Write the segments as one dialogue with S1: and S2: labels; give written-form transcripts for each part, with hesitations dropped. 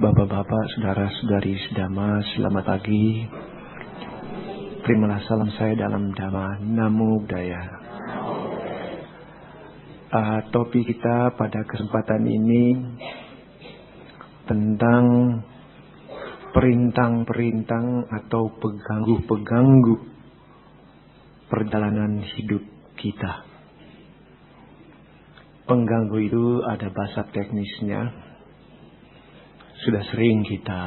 S1: Bapak-bapak, saudara-saudari sedama, selamat pagi. Terimalah salam saya dalam nama Namo Buddhaya. Topik kita pada kesempatan ini tentang perintang-perintang atau pengganggu-pengganggu perjalanan hidup kita. Pengganggu itu ada bahasa teknisnya. Sudah sering kita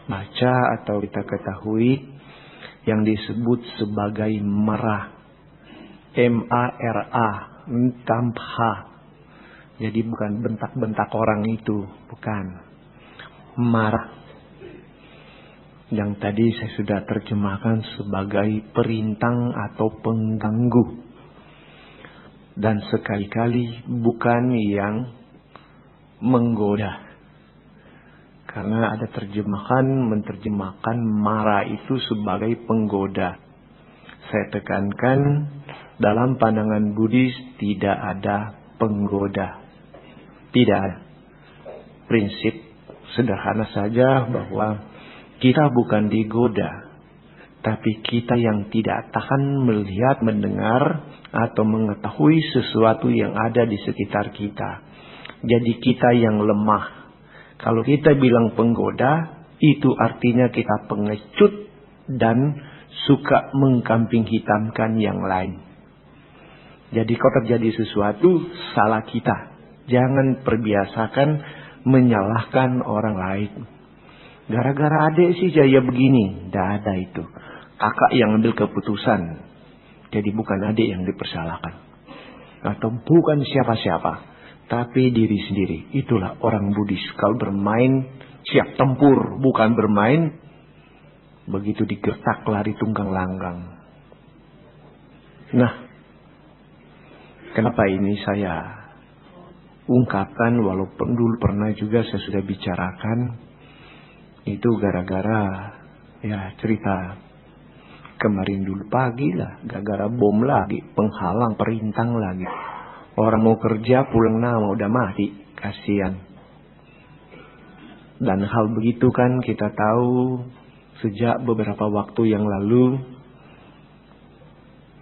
S1: baca atau kita ketahui yang disebut sebagai mara. M-A-R-A, tamha. Jadi bukan bentak-bentak orang itu, bukan. Marah. Yang tadi saya sudah terjemahkan sebagai perintang atau pengganggu. Dan sekali-kali bukan yang menggoda. Karena ada menerjemahkan mara itu sebagai penggoda. Saya tekankan dalam pandangan Buddhis tidak ada penggoda. Tidak ada. Prinsip sederhana saja bahwa kita bukan digoda. Tapi kita yang tidak tahan melihat, mendengar, atau mengetahui sesuatu yang ada di sekitar kita. Jadi kita yang lemah. Kalau kita bilang penggoda, itu artinya kita pengecut dan suka mengkambing hitamkan yang lain. Jadi kalau terjadi sesuatu, salah kita. Jangan perbiasakan menyalahkan orang lain. Gara-gara adik sih jaya begini. Tidak ada itu. Kakak yang ambil keputusan. Jadi bukan adik yang dipersalahkan. Atau bukan siapa-siapa. Tapi diri sendiri. Itulah orang Buddhis. Kalau bermain siap tempur. Bukan bermain. Begitu digertak lari tunggang langgang. Nah. Kenapa ini saya ungkapkan. Walaupun dulu pernah juga saya sudah bicarakan. Itu gara-gara ya cerita kemarin dulu pagi lah. Gara-gara bom lagi. Penghalang perintang lagi. Orang mau kerja pulang nama udah mati. Kasihan. Dan hal begitu kan kita tahu sejak beberapa waktu yang lalu.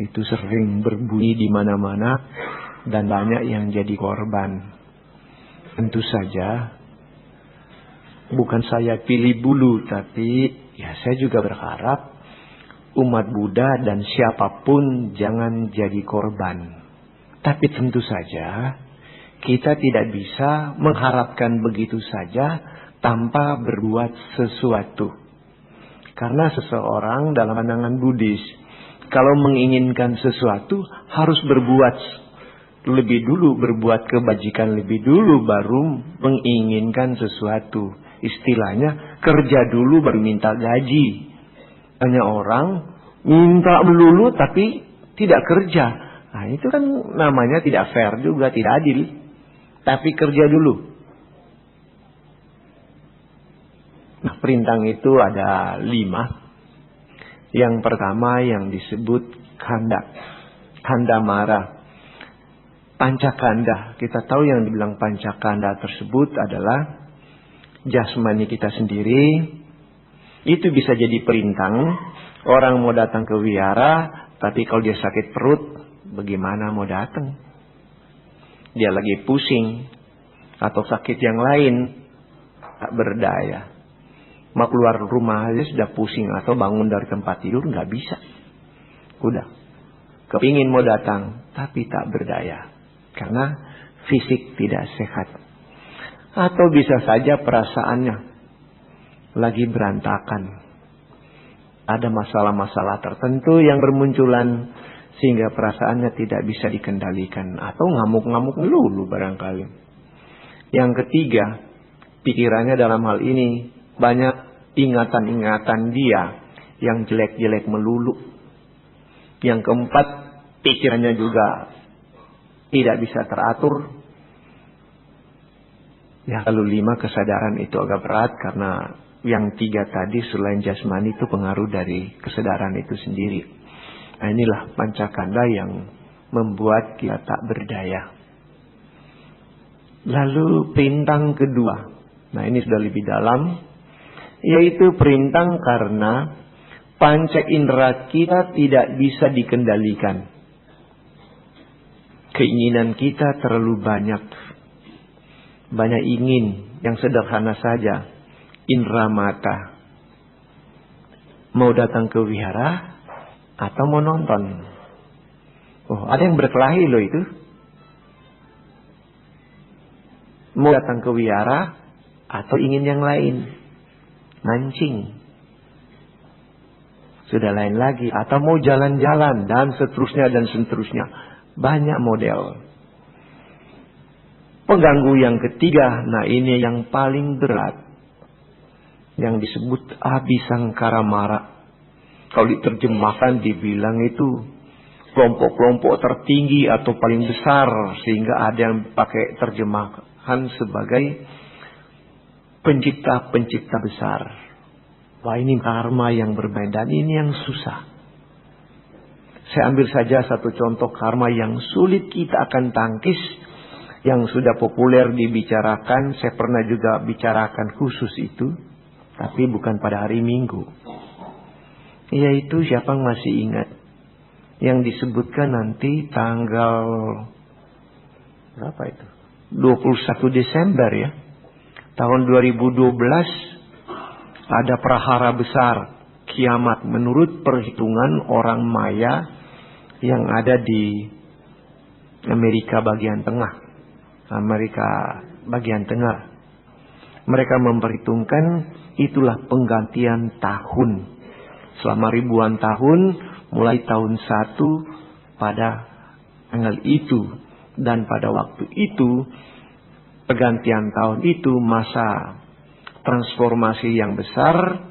S1: Itu sering berbunyi di mana-mana. Dan banyak yang jadi korban. Tentu saja. Bukan saya pilih bulu. Tapi ya saya juga berharap. Umat Buddha dan siapapun jangan jadi korban. Tapi tentu saja kita tidak bisa mengharapkan begitu saja tanpa berbuat sesuatu. Karena seseorang dalam pandangan Buddhis, kalau menginginkan sesuatu harus berbuat lebih dulu, berbuat kebajikan lebih dulu baru menginginkan sesuatu. Istilahnya kerja dulu baru minta gaji. Hanya orang minta melulu tapi tidak kerja. Nah itu kan namanya tidak fair juga, tidak adil. Tapi kerja dulu. Nah perintang itu ada 5. Yang pertama yang disebut kanda. Kanda mara. Pancakanda. Kita tahu yang dibilang pancakanda tersebut adalah jasmani kita sendiri. Itu bisa jadi perintang. Orang mau datang ke wihara, tapi kalau dia sakit perut, bagaimana mau datang? Dia lagi pusing. Atau sakit yang lain. Tak berdaya. Mau keluar rumah aja sudah pusing. Atau bangun dari tempat tidur nggak bisa. Udah. Kepingin mau datang. Tapi tak berdaya. Karena fisik tidak sehat. Atau bisa saja perasaannya lagi berantakan. Ada masalah-masalah tertentu yang bermunculan. Sehingga perasaannya tidak bisa dikendalikan. Atau ngamuk-ngamuk melulu barangkali. Yang ketiga. Pikirannya dalam hal ini. Banyak ingatan-ingatan dia. Yang jelek-jelek melulu. Yang keempat. Pikirannya juga tidak bisa teratur. Ya, lalu 5 kesadaran itu agak berat. Karena yang 3 tadi selain jasmani itu pengaruh dari kesadaran itu sendiri. Nah inilah pancakanda yang membuat kita tak berdaya. Lalu perintang kedua. Nah, ini sudah lebih dalam, yaitu perintah karena panca indera kita tidak bisa dikendalikan. Keinginan kita terlalu banyak. Banyak ingin yang sederhana saja. Indera mata. Mau datang ke wihara atau mau nonton. Oh, ada yang berkelahi loh itu. Mau datang ke wihara atau ingin yang lain. Mancing. Sudah lain lagi. Atau mau jalan-jalan dan seterusnya dan seterusnya. Banyak model. Pengganggu yang ketiga. Nah, ini yang paling berat. Yang disebut abhisangkara mara. Kalau diterjemahkan dibilang itu kelompok-kelompok tertinggi atau paling besar. Sehingga ada yang pakai terjemahan sebagai pencipta-pencipta besar. Wah, ini karma yang berbeda. Ini yang susah. Saya ambil saja satu contoh karma yang sulit kita akan tangkis. Yang sudah populer dibicarakan. Saya pernah juga bicarakan khusus itu. Tapi bukan pada hari Minggu. Yaitu siapa masih ingat. Yang disebutkan nanti tanggal berapa itu? 21 Desember ya. Tahun 2012 ada prahara besar kiamat menurut perhitungan orang Maya yang ada di Amerika bagian tengah. Mereka memperhitungkan itulah penggantian tahun. Selama ribuan tahun, mulai tahun 1 pada tanggal itu. Dan pada waktu itu, pergantian tahun itu masa transformasi yang besar.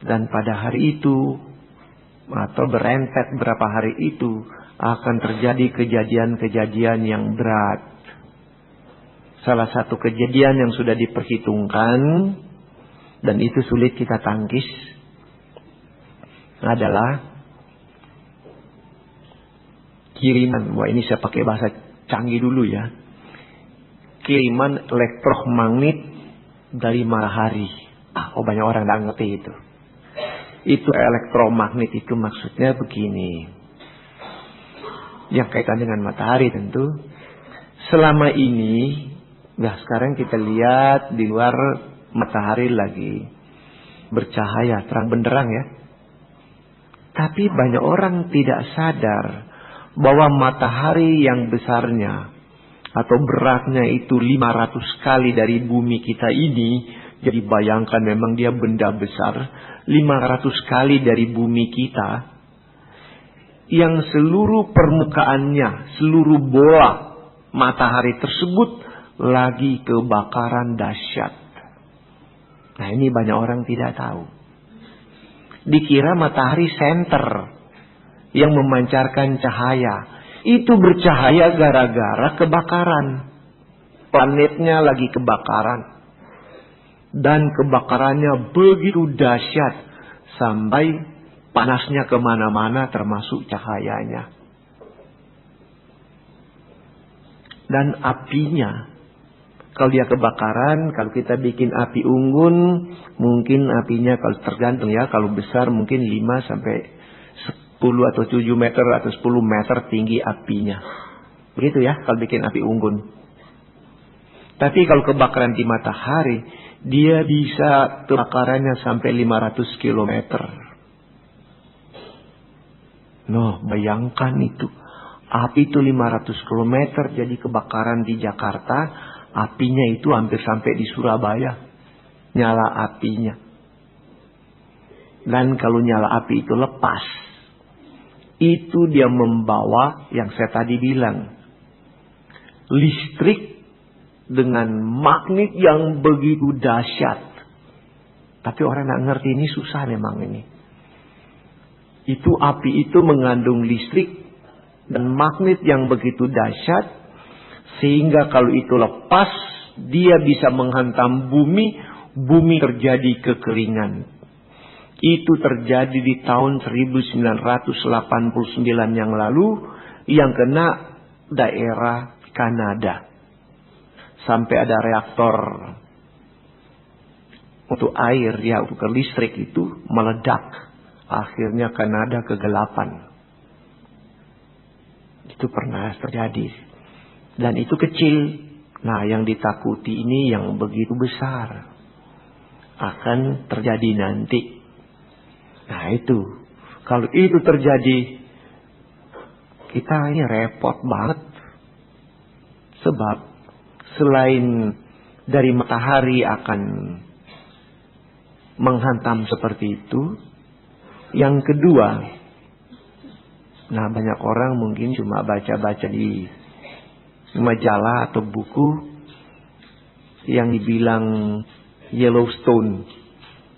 S1: Dan pada hari itu, atau berentet berapa hari itu, akan terjadi kejadian-kejadian yang berat. Salah satu kejadian yang sudah diperhitungkan, dan itu sulit kita tangkis, adalah kiriman. Wah, ini saya pakai bahasa canggih dulu ya. Kiriman elektromagnet dari matahari. Banyak orang tidak ngerti itu. Itu elektromagnet itu maksudnya begini. Yang kaitan dengan matahari tentu. Selama ini, sekarang kita lihat di luar matahari lagi bercahaya terang benderang ya. Tapi banyak orang tidak sadar bahwa matahari yang besarnya atau beratnya itu 500 kali dari bumi kita ini. Jadi bayangkan memang dia benda besar. 500 kali dari bumi kita. Yang seluruh permukaannya, seluruh bola matahari tersebut lagi kebakaran dahsyat. Nah, ini banyak orang tidak tahu. Dikira matahari senter yang memancarkan cahaya. Itu bercahaya gara-gara kebakaran. Planetnya lagi kebakaran. Dan kebakarannya begitu dahsyat. Sampai panasnya kemana-mana termasuk cahayanya. Dan apinya. Kalau dia kebakaran, kalau kita bikin api unggun, mungkin apinya kalau tergantung ya, kalau besar mungkin 5 sampai 10 atau 7 meter atau 10 meter tinggi apinya. Begitu ya, kalau bikin api unggun. Tapi kalau kebakaran di matahari, dia bisa kebakarannya sampai 500 kilometer. Noh, bayangkan itu. Api itu 500 kilometer jadi kebakaran di Jakarta. Apinya itu hampir sampai di Surabaya. Nyala apinya. Dan kalau nyala api itu lepas. Itu dia membawa yang saya tadi bilang. Listrik dengan magnet yang begitu dahsyat. Tapi orang tidak ngerti, ini susah memang ini. Itu api itu mengandung listrik dan magnet yang begitu dahsyat. Sehingga kalau itu lepas, dia bisa menghantam bumi. Bumi terjadi kekeringan. Itu terjadi di tahun 1989 yang lalu. Yang kena daerah Kanada. Sampai ada reaktor untuk air, ya untuk listrik itu meledak. Akhirnya Kanada kegelapan. Itu pernah terjadi. Dan itu kecil. Nah, yang ditakuti ini yang begitu besar. Akan terjadi nanti. Nah itu. Kalau itu terjadi, kita ini repot banget. Sebab selain dari matahari akan menghantam seperti itu, yang kedua, nah banyak orang mungkin cuma baca-baca di majalah atau buku yang dibilang Yellowstone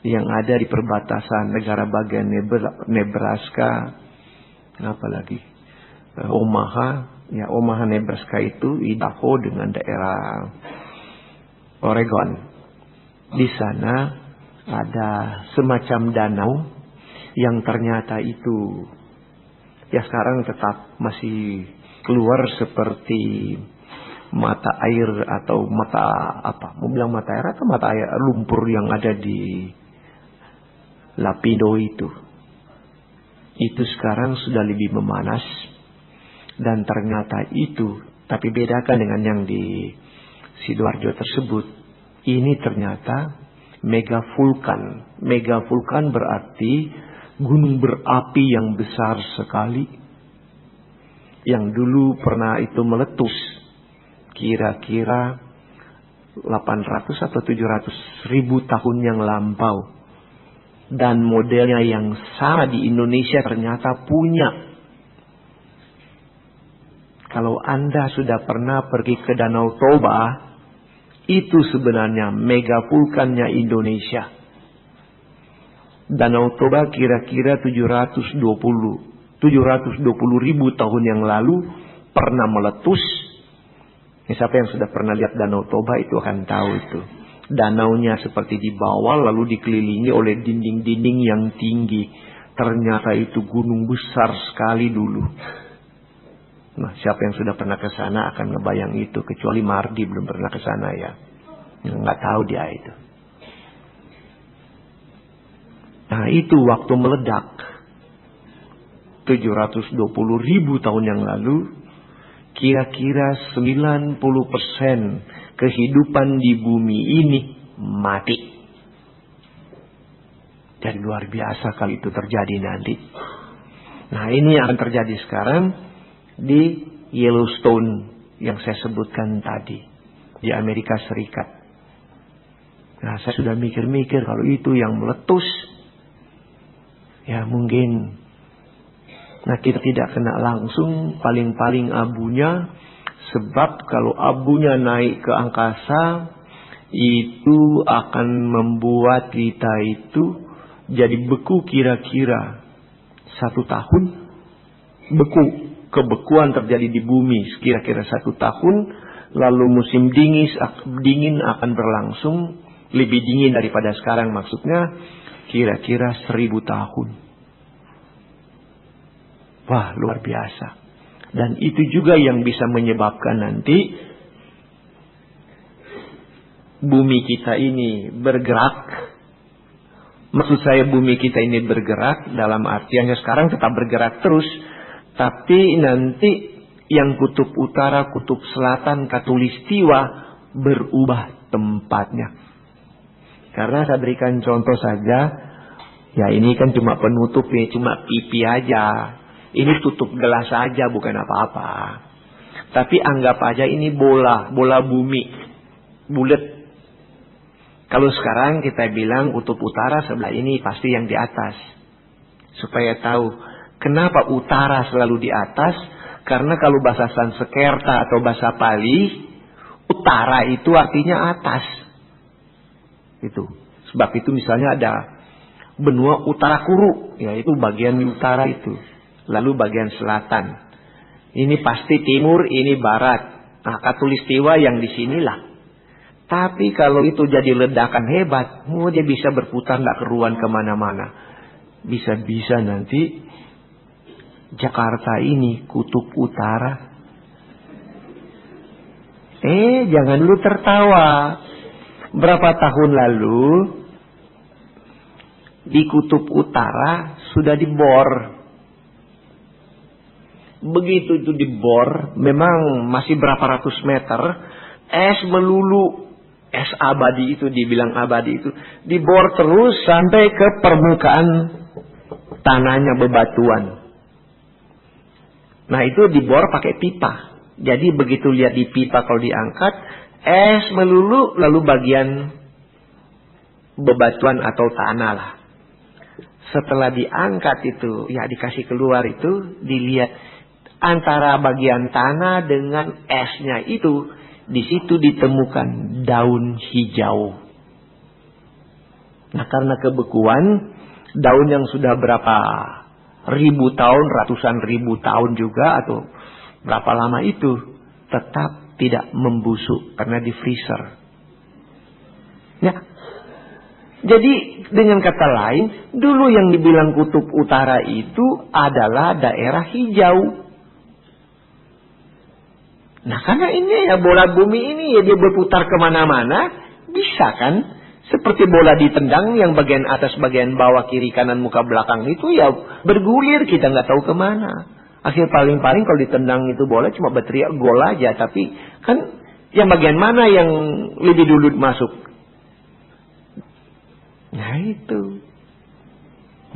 S1: yang ada di perbatasan negara bagian Nebraska, apalagi Omaha, ya Omaha Nebraska itu Idaho dengan daerah Oregon. Di sana ada semacam danau yang ternyata itu ya sekarang tetap masih keluar seperti mata air atau mata apa? Mau bilang mata air atau mata air lumpur yang ada di Lapido itu. Itu sekarang sudah lebih memanas dan ternyata itu, tapi bedakan dengan yang di Sidoarjo tersebut. Ini ternyata megavulkan. Megavulkan berarti gunung berapi yang besar sekali. Yang dulu pernah itu meletus. Kira-kira 800 atau 700 ribu tahun yang lampau. Dan modelnya yang sama di Indonesia ternyata punya. Kalau Anda sudah pernah pergi ke Danau Toba, itu sebenarnya megavulkannya Indonesia. Danau Toba kira-kira 720 ribu tahun yang lalu pernah meletus. Siapa yang sudah pernah lihat Danau Toba itu akan tahu itu. Danaunya seperti di bawah lalu dikelilingi oleh dinding-dinding yang tinggi. Ternyata itu gunung besar sekali dulu. Nah, siapa yang sudah pernah ke sana akan ngebayang itu. Kecuali Mardi belum pernah ke sana ya. Nggak tahu dia itu. Nah, itu waktu meledak 720 ribu tahun yang lalu, kira-kira 90% kehidupan di bumi ini mati. Jadi luar biasa kalau itu terjadi nanti. Nah, ini yang akan terjadi sekarang di Yellowstone yang saya sebutkan tadi di Amerika Serikat. Nah, saya sudah mikir-mikir kalau itu yang meletus, ya mungkin, nah kita tidak kena langsung, paling-paling abunya. Sebab kalau abunya naik ke angkasa, itu akan membuat kita itu jadi beku kira-kira 1 tahun. Beku, kebekuan terjadi di bumi kira-kira 1 tahun. Lalu musim dingin akan berlangsung, lebih dingin daripada sekarang maksudnya, kira-kira 1000 tahun. Wah, luar biasa. Dan itu juga yang bisa menyebabkan nanti bumi kita ini bergerak. Maksud saya bumi kita ini bergerak dalam artiannya sekarang tetap bergerak terus. Tapi nanti yang kutub utara, kutub selatan, katulistiwa berubah tempatnya. Karena saya berikan contoh saja. Ya ini kan cuma penutup ya, cuma pipi aja. Ini tutup gelas saja, bukan apa-apa. Tapi anggap aja ini bola bumi, bulat. Kalau sekarang kita bilang kutub utara sebelah ini pasti yang di atas. Supaya tahu kenapa utara selalu di atas. Karena kalau bahasa Sanskerta atau bahasa Pali, utara itu artinya atas. Itu. Sebab itu misalnya ada benua utara Kuru, yaitu bagian utara itu. Lalu bagian selatan. Ini pasti timur, ini barat. Nah, katulistiwa yang di sinilah. Tapi kalau itu jadi ledakan hebat, dia bisa berputar tidak keruan kemana-mana. Bisa-bisa nanti Jakarta ini kutub utara. Jangan lu tertawa. Berapa tahun lalu di kutub utara sudah dibor. Begitu itu dibor, memang masih berapa ratus meter, es melulu, es abadi itu, dibilang abadi itu, dibor terus sampai ke permukaan tanahnya bebatuan. Nah itu dibor pakai pipa. Jadi begitu lihat di pipa kalau diangkat, es melulu, lalu bagian bebatuan atau tanah lah. Setelah diangkat itu, ya dikasih keluar itu, dilihat antara bagian tanah dengan esnya itu, di situ ditemukan daun hijau. Nah karena kebekuan, daun yang sudah berapa ribu tahun, ratusan ribu tahun juga atau berapa lama itu, tetap tidak membusuk karena di freezer. Ya. Jadi dengan kata lain, dulu yang dibilang kutub utara itu adalah daerah hijau. Nah karena ini ya bola bumi ini ya dia berputar kemana-mana, bisa kan? Seperti bola ditendang yang bagian atas, bagian bawah, kiri, kanan, muka, belakang itu ya bergulir, kita nggak tahu kemana. Akhir paling-paling kalau ditendang itu bola cuma berteriak gol aja, tapi kan yang bagian mana yang lebih dulu masuk? Nah itu.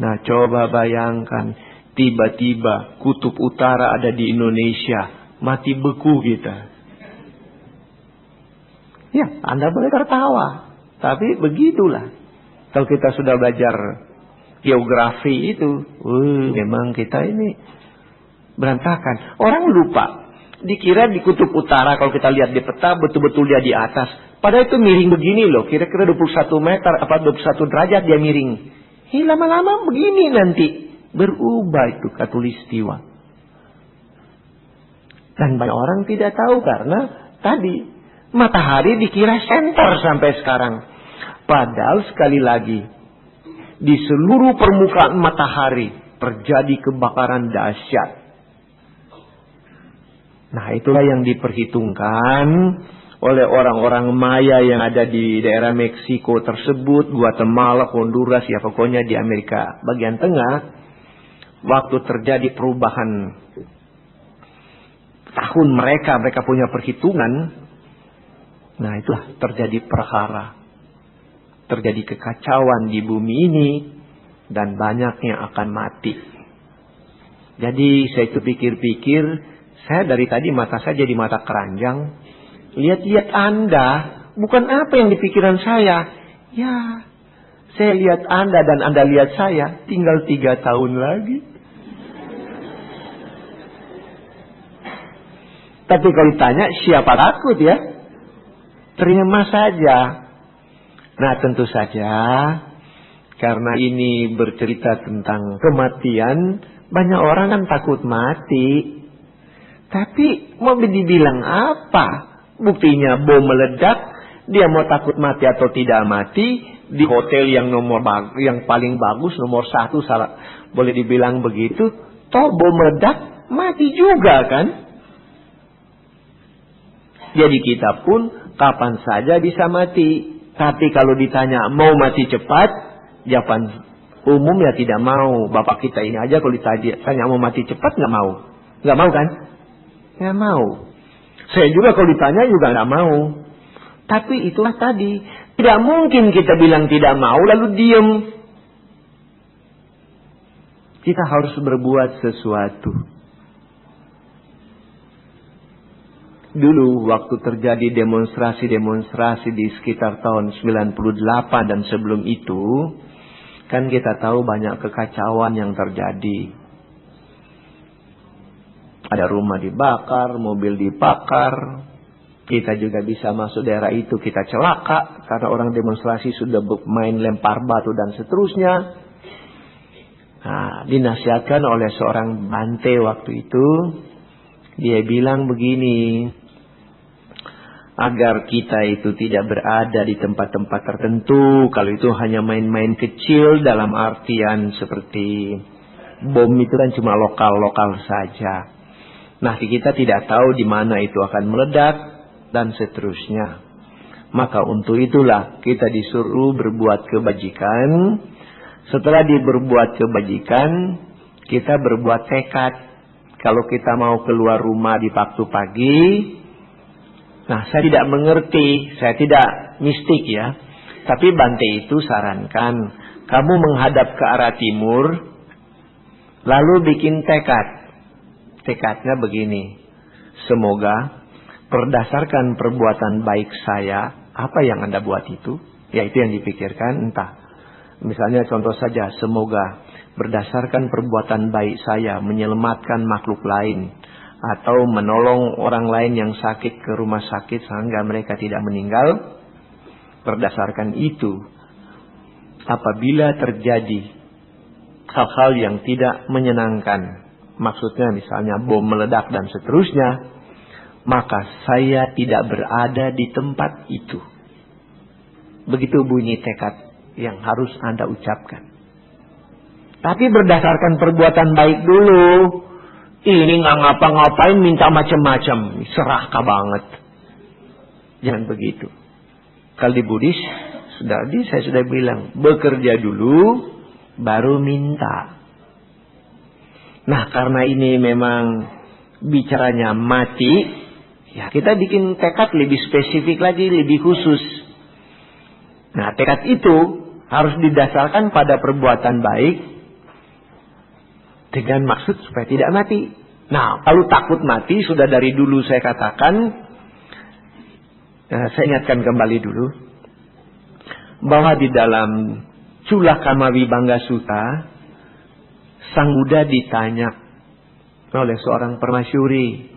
S1: Nah coba bayangkan, tiba-tiba kutub utara ada di Indonesia, mati beku kita. Ya, Anda boleh tertawa. Tapi begitulah. Kalau kita sudah belajar geografi itu, memang kita ini berantakan. Orang lupa. Dikira di kutub utara kalau kita lihat di peta betul-betul dia di atas. Padahal itu miring begini loh. Kira-kira 21 meter apa 21 derajat dia miring. Lama-lama begini nanti. Berubah itu khatulistiwa. Dan banyak orang tidak tahu karena tadi matahari dikira senter sampai sekarang. Padahal sekali lagi, di seluruh permukaan matahari terjadi kebakaran dahsyat. Nah itulah yang diperhitungkan oleh orang-orang Maya yang ada di daerah Meksiko tersebut, Guatemala, Honduras, ya pokoknya di Amerika bagian tengah. Waktu terjadi perubahan tahun mereka punya perhitungan. Nah itulah terjadi perkara. Terjadi kekacauan di bumi ini. Dan banyak yang akan mati. Jadi saya itu pikir-pikir. Saya dari tadi mata saya jadi mata keranjang. Lihat-lihat Anda. Bukan apa yang di pikiran saya. Ya. Saya lihat Anda dan Anda lihat saya. Tinggal 3 tahun lagi. Tapi kalau ditanya siapa takut ya? Terima saja. Nah tentu saja karena ini bercerita tentang kematian, banyak orang kan takut mati. Tapi mau dibilang apa? Buktinya bom meledak, dia mau takut mati atau tidak mati di hotel yang yang paling bagus nomor 1 salah boleh dibilang begitu. Toh bom meledak mati juga kan? Jadi kita pun kapan saja bisa mati. Tapi kalau ditanya mau mati cepat, jawaban umum ya tidak mau. Bapak kita ini aja kalau ditanya mau mati cepat nggak mau. Nggak mau kan? Nggak mau. Saya juga kalau ditanya juga nggak mau. Tapi itulah tadi. Tidak mungkin kita bilang tidak mau lalu diem. Kita harus berbuat sesuatu. Dulu waktu terjadi demonstrasi-demonstrasi di sekitar tahun 98 dan sebelum itu, kan kita tahu banyak kekacauan yang terjadi. Ada rumah dibakar, mobil dibakar. Kita juga bisa masuk daerah itu, kita celaka karena orang demonstrasi sudah main lempar batu dan seterusnya. Nah, dinasihatkan oleh seorang bante waktu itu. Dia bilang begini, agar kita itu tidak berada di tempat-tempat tertentu. Kalau itu hanya main-main kecil dalam artian seperti bom itu kan cuma lokal-lokal saja. Nah kita tidak tahu di mana itu akan meledak dan seterusnya. Maka untuk itulah kita disuruh berbuat kebajikan Setelah berbuat kebajikan, kita berbuat tekad. Kalau kita mau keluar rumah di waktu pagi, nah saya tidak mengerti, saya tidak mistik ya. Tapi Bante itu sarankan, kamu menghadap ke arah timur, lalu bikin tekad. Tekadnya begini, semoga berdasarkan perbuatan baik saya, apa yang Anda buat itu, ya itu yang dipikirkan, entah. Misalnya contoh saja, semoga berdasarkan perbuatan baik saya menyelamatkan makhluk lain, atau menolong orang lain yang sakit ke rumah sakit sehingga mereka tidak meninggal. Berdasarkan itu, apabila terjadi hal-hal yang tidak menyenangkan, maksudnya misalnya bom meledak dan seterusnya, maka saya tidak berada di tempat itu. Begitu bunyi tekad yang harus Anda ucapkan. Tapi berdasarkan perbuatan baik dulu. Ini nggak ngapa-ngapain minta macam-macam, serakah banget. Jangan begitu. Kalau di Buddhis, saya sudah bilang, bekerja dulu, baru minta. Nah, karena ini memang bicaranya mati, ya kita bikin tekad lebih spesifik lagi, lebih khusus. Nah, tekad itu harus didasarkan pada perbuatan baik dengan maksud supaya tidak mati. Nah, kalau takut mati, sudah dari dulu saya katakan, saya ingatkan kembali dulu, bahwa di dalam Cula Kamawibangga Sutta, Sang Buddha ditanya oleh seorang permasyuri,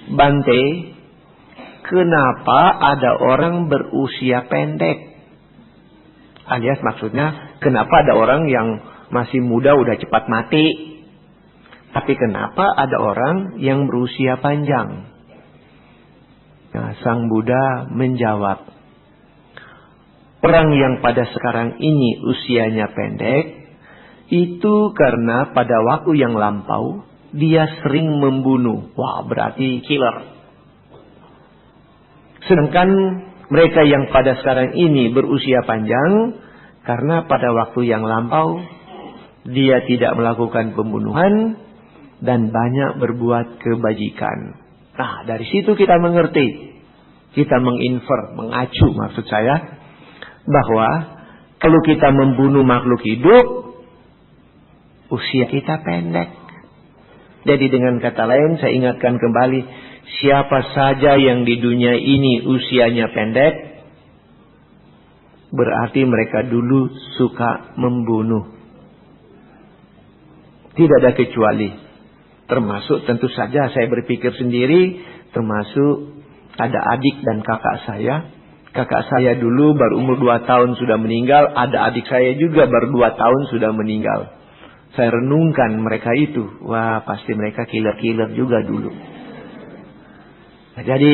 S1: Bante, kenapa ada orang berusia pendek? Alias maksudnya, kenapa ada orang yang masih muda udah cepat mati? Tapi kenapa ada orang yang berusia panjang? Nah, Sang Buddha menjawab, orang yang pada sekarang ini usianya pendek, itu karena pada waktu yang lampau, dia sering membunuh. Wah, berarti killer. Sedangkan mereka yang pada sekarang ini berusia panjang, karena pada waktu yang lampau, dia tidak melakukan pembunuhan, dan banyak berbuat kebajikan. Nah, dari situ kita mengerti. Kita mengacu maksud saya, bahwa kalau kita membunuh makhluk hidup, usia kita pendek. Jadi dengan kata lain, saya ingatkan kembali, siapa saja yang di dunia ini usianya pendek, berarti mereka dulu suka membunuh. Tidak ada kecuali. Termasuk tentu saja saya berpikir sendiri, termasuk ada adik dan kakak saya. Kakak saya dulu baru umur 2 tahun sudah meninggal, ada adik saya juga baru 2 tahun sudah meninggal. Saya renungkan mereka itu, wah pasti mereka killer-killer juga dulu. Nah, jadi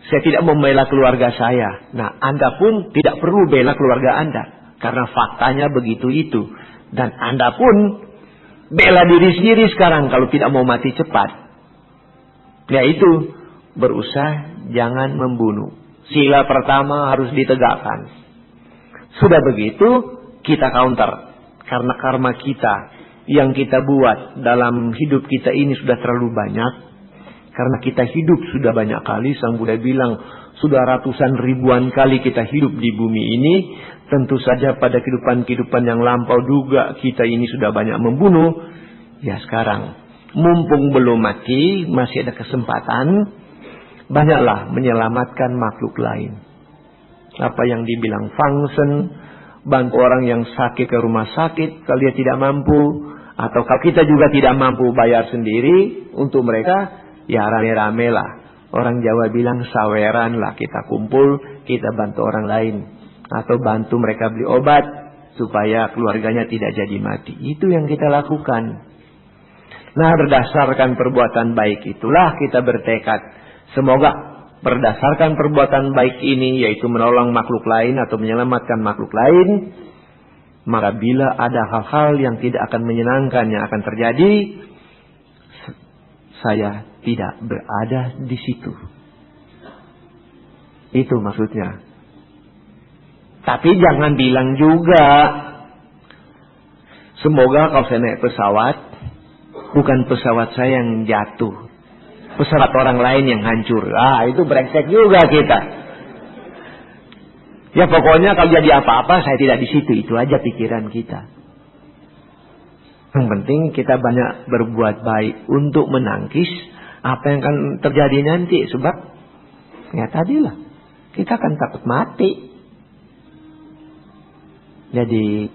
S1: saya tidak membela keluarga saya. Nah, Anda pun tidak perlu bela keluarga Anda, karena faktanya begitu itu. Dan Anda pun bela diri sendiri sekarang kalau tidak mau mati cepat. Yaitu berusaha jangan membunuh. Sila pertama harus ditegakkan. Sudah begitu kita counter. Karena karma kita yang kita buat dalam hidup kita ini sudah terlalu banyak. Karena kita hidup sudah banyak kali. Sang Buddha bilang sudah ratusan ribuan kali kita hidup di bumi ini. Tentu saja pada kehidupan-kehidupan yang lampau juga kita ini sudah banyak membunuh. Ya sekarang, mumpung belum mati, masih ada kesempatan, banyaklah menyelamatkan makhluk lain. Apa yang dibilang function, bantu orang yang sakit ke rumah sakit, kalau dia tidak mampu, atau kalau kita juga tidak mampu bayar sendiri untuk mereka, ya rame-rame lah. Orang Jawa bilang saweran lah, kita kumpul, kita bantu orang lain. Atau bantu mereka beli obat supaya keluarganya tidak jadi mati. Itu yang kita lakukan. Nah, berdasarkan perbuatan baik itulah kita bertekad. Semoga berdasarkan perbuatan baik ini, yaitu menolong makhluk lain atau menyelamatkan makhluk lain, maka bila ada hal-hal yang tidak akan menyenangkan yang akan terjadi, saya tidak berada di situ. Itu maksudnya. Tapi jangan bilang juga, Semoga kalau saya naik pesawat, bukan pesawat saya yang jatuh, pesawat orang lain yang hancur. Itu brengsek juga kita. Ya pokoknya kalau jadi apa-apa saya tidak di situ, itu aja pikiran kita. Yang penting kita banyak berbuat baik untuk menangkis apa yang akan terjadi nanti. Sebab ya tadilah, kita akan takut mati. Jadi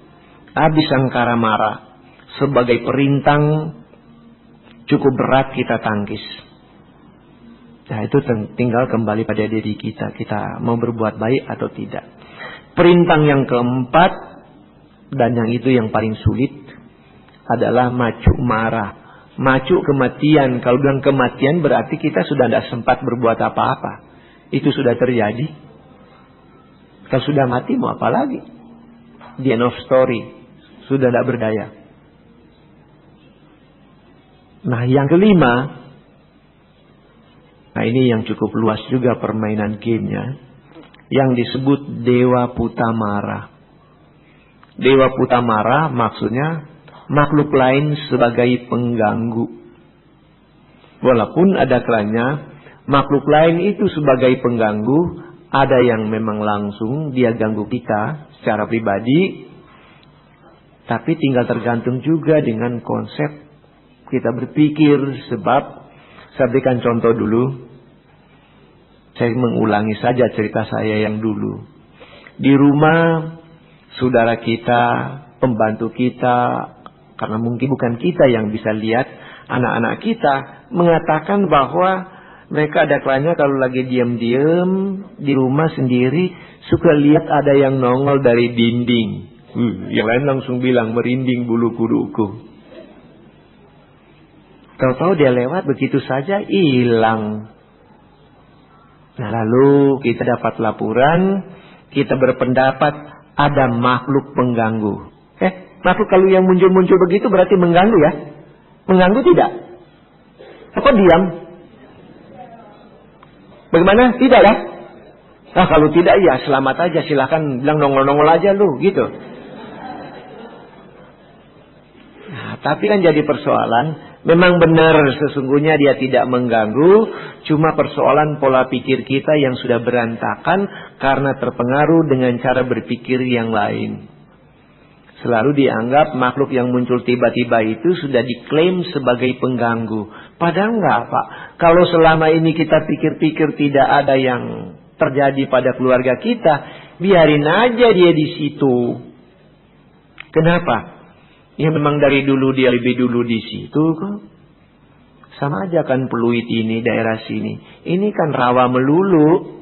S1: habis sangkara mara sebagai perintang cukup berat kita tangkis. Nah itu tinggal kembali pada diri kita. Kita mau berbuat baik atau tidak. Perintang yang keempat, dan yang itu yang paling sulit, adalah macu marah. Macu kematian. Kalau bilang kematian berarti kita sudah tidak sempat berbuat apa-apa. Itu sudah terjadi. Kalau sudah mati mau apa lagi? The end of story. Sudah tidak berdaya. Nah yang kelima, nah ini yang cukup luas juga permainan gamenya, yang disebut Dewa Putamara. Dewa Putamara maksudnya makhluk lain sebagai pengganggu. Walaupun ada kalanya makhluk lain itu sebagai pengganggu, ada yang memang langsung dia ganggu kita secara pribadi, tapi tinggal tergantung juga dengan konsep kita berpikir. Sebab saya berikan contoh dulu. Saya mengulangi saja cerita saya yang dulu. Di rumah saudara kita, pembantu kita, karena mungkin bukan kita yang bisa lihat, anak-anak kita mengatakan bahwa mereka ada kalanya kalau lagi diam-diam di rumah sendiri suka lihat ada yang nongol dari dinding. Yang lain langsung bilang merinding bulu kuduku. Tahu-tahu dia lewat begitu saja hilang. Nah lalu kita dapat laporan, kita berpendapat ada makhluk pengganggu. Makhluk kalau yang muncul-muncul begitu berarti mengganggu ya? Mengganggu tidak? Apa diam? Bagaimana? Tidak ya? Nah kalau tidak ya selamat aja, silakan bilang nongol-nongol aja lu gitu. Nah tapi kan jadi persoalan. Memang benar sesungguhnya dia tidak mengganggu. Cuma persoalan pola pikir kita yang sudah berantakan karena terpengaruh dengan cara berpikir yang lain. Selalu dianggap makhluk yang muncul tiba-tiba itu sudah diklaim sebagai pengganggu. Padahal enggak Pak. Kalau selama ini kita pikir-pikir tidak ada yang terjadi pada keluarga kita, biarin aja dia di situ. Kenapa? Ya memang dari dulu dia lebih dulu di situ kok. Sama aja kan Pluit ini, daerah sini. Ini kan rawa melulu.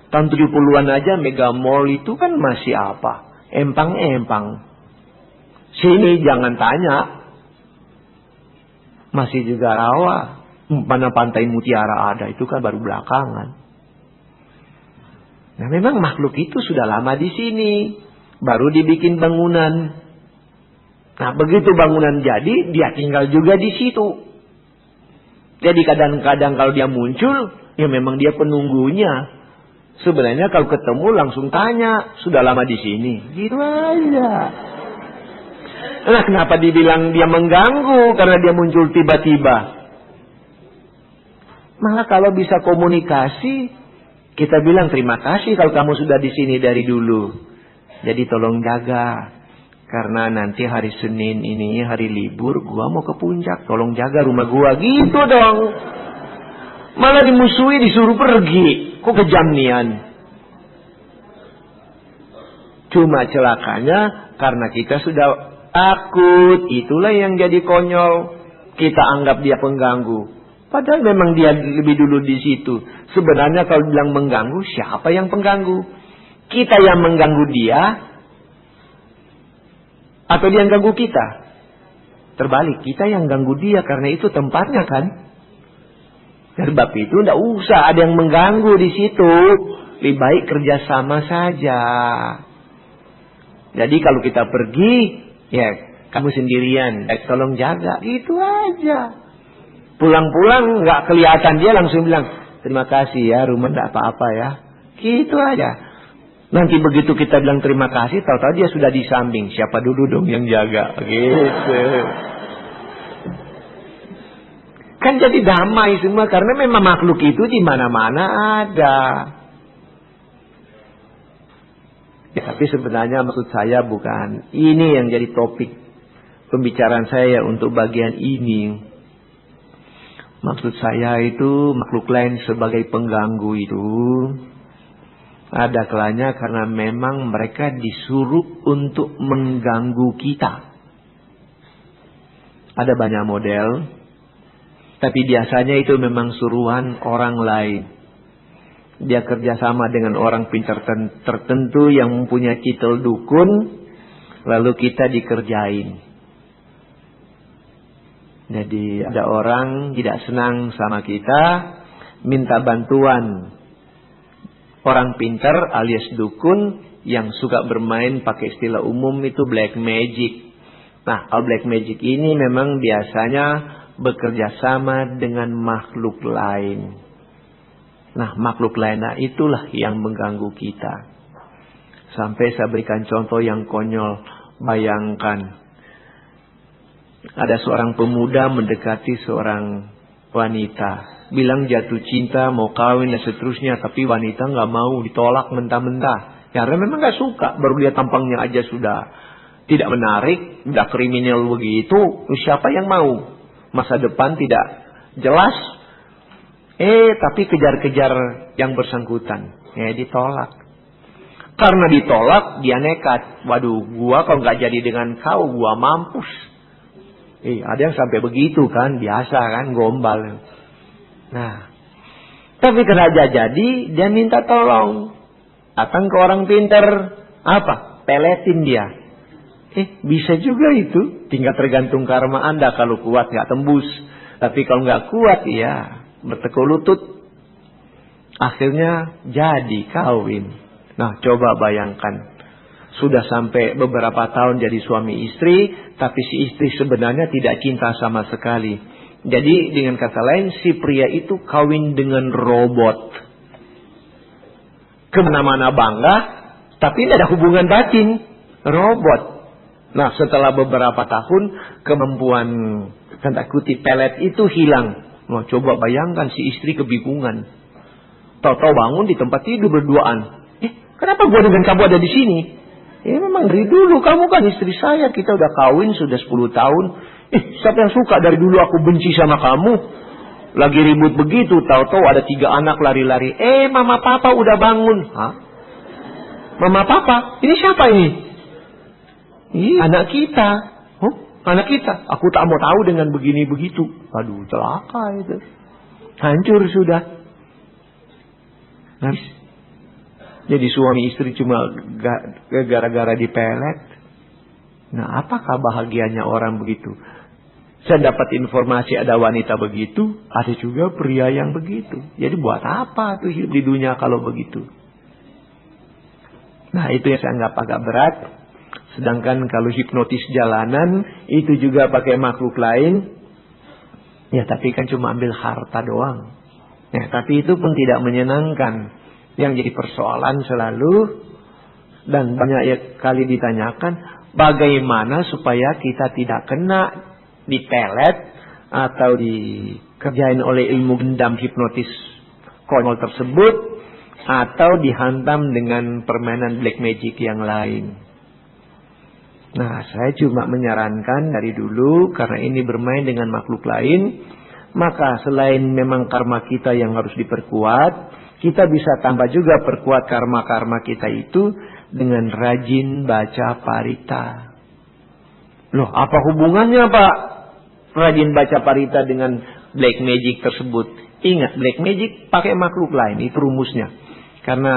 S1: Tahun 70-an aja Mega Mall itu kan masih apa? Empang-empang. Sini jangan tanya. Masih juga rawa. Mana Pantai Mutiara ada, itu kan baru belakangan. Nah memang makhluk itu sudah lama di sini. Baru dibikin bangunan. Nah begitu bangunan jadi, dia tinggal juga di situ. Jadi kadang-kadang kalau dia muncul, ya memang dia penunggunya. Sebenarnya kalau ketemu langsung tanya, sudah lama di sini. Gitu aja. Nah kenapa dibilang dia mengganggu? Karena dia muncul tiba-tiba. Maka kalau bisa komunikasi, kita bilang terima kasih kalau kamu sudah di sini dari dulu. Jadi tolong jaga. Karena nanti hari Senin ini hari libur, gua mau ke puncak. Tolong jaga rumah gua. Gitu dong. Malah dimusuhi disuruh pergi. Kok kejam nian. Cuma celakanya karena kita sudah takut. Itulah yang jadi konyol. Kita anggap dia pengganggu. Padahal memang dia lebih dulu di situ. Sebenarnya kalau bilang mengganggu, siapa yang pengganggu? Kita yang mengganggu dia. Atau dia yang ganggu kita? Terbalik, kita yang ganggu dia karena itu tempatnya kan. Sebab itu tidak usah ada yang mengganggu di situ. Lebih baik kerjasama saja. Jadi kalau kita pergi, ya kamu sendirian, tolong jaga, gitu aja. Pulang-pulang nggak kelihatan dia langsung bilang terima kasih ya, rumah tidak apa-apa ya, gitu aja. Nanti begitu kita bilang terima kasih, tahu-tahu dia sudah di samping. Siapa dulu dong yang jaga? Gitu. Kan jadi damai semua, karena memang makhluk itu di mana-mana ada. Ya, tapi sebenarnya maksud saya bukan ini yang jadi topik pembicaraan saya untuk bagian ini. Maksud saya itu makhluk lain sebagai pengganggu itu ada kalanya karena memang mereka disuruh untuk mengganggu kita. Ada banyak model, tapi biasanya itu memang suruhan orang lain. Dia kerjasama dengan orang pintar tertentu yang mempunyai titel dukun, lalu kita dikerjain. Jadi ada orang tidak senang sama kita, minta bantuan orang pintar alias dukun yang suka bermain pakai istilah umum itu black magic. Nah, kalau black magic ini memang biasanya bekerja sama dengan makhluk lain. Nah, makhluk lain itulah yang mengganggu kita. Sampai saya berikan contoh yang konyol. Bayangkan, ada seorang pemuda mendekati seorang wanita. Bilang jatuh cinta, mau kawin dan seterusnya. Tapi wanita nggak mau, ditolak mentah-mentah. Karena memang nggak suka. Baru lihat tampangnya aja sudah tidak menarik. Udah kriminal begitu. Siapa yang mau? Masa depan tidak jelas. Tapi kejar-kejar yang bersangkutan. Ditolak. Karena ditolak, dia nekat. Waduh, gua kalau nggak jadi dengan kau, gua mampus. Ada yang sampai begitu kan. Biasa kan, gombal. Nah, tapi kerja jadi, dia minta tolong. Datang ke orang pintar, apa? Peletin dia. Bisa juga itu. Tinggal tergantung karma Anda. Kalau kuat nggak tembus. Tapi kalau nggak kuat, ya bertekuk lutut. Akhirnya jadi kawin. Nah, coba bayangkan. Sudah sampai beberapa tahun jadi suami istri, tapi si istri sebenarnya tidak cinta sama sekali. Jadi dengan kata lain, si pria itu kawin dengan robot. Kemana-mana bangga, tapi tidak ada hubungan batin. Robot. Nah, setelah beberapa tahun, kemampuan tanda kutip pelet itu hilang. Nah, coba bayangkan si istri kebingungan. Tahu-tahu bangun di tempat tidur berduaan. Kenapa gua dengan kamu ada di sini? Memang dari dulu kamu kan istri saya. Kita udah kawin sudah 10 tahun. Siapa yang suka dari dulu aku benci sama kamu? Lagi ribut begitu, tahu-tahu ada 3 anak lari-lari. Mama papa udah bangun. Hah? Mama papa? Ini siapa ini? Anak kita. Anak kita. Aku tak mau tahu dengan begini begitu. Aduh, celaka itu. Hancur sudah. Habis. Jadi suami istri cuma gara-gara dipelet. Nah, apakah bahagianya orang begitu? Saya dapat informasi ada wanita begitu, ada juga pria yang begitu. Jadi buat apa tuh hidup di dunia kalau begitu? Nah, itu yang saya anggap agak berat. Sedangkan kalau hipnotis jalanan, itu juga pakai makhluk lain. Ya, tapi kan cuma ambil harta doang. Ya, tapi itu pun tidak menyenangkan. Yang jadi persoalan selalu, dan banyak kali ditanyakan, bagaimana supaya kita tidak kena dipelet atau dikerjain oleh ilmu gendam hipnotis konyol tersebut, atau dihantam dengan permainan black magic yang lain. Nah, saya cuma menyarankan dari dulu, karena ini bermain dengan makhluk lain, maka selain memang karma kita yang harus diperkuat, kita bisa tambah juga perkuat karma-karma kita itu dengan rajin baca parita. Loh, apa hubungannya Pak? Rajin baca parita dengan black magic tersebut. Ingat, black magic pakai makhluk lain, itu rumusnya. Karena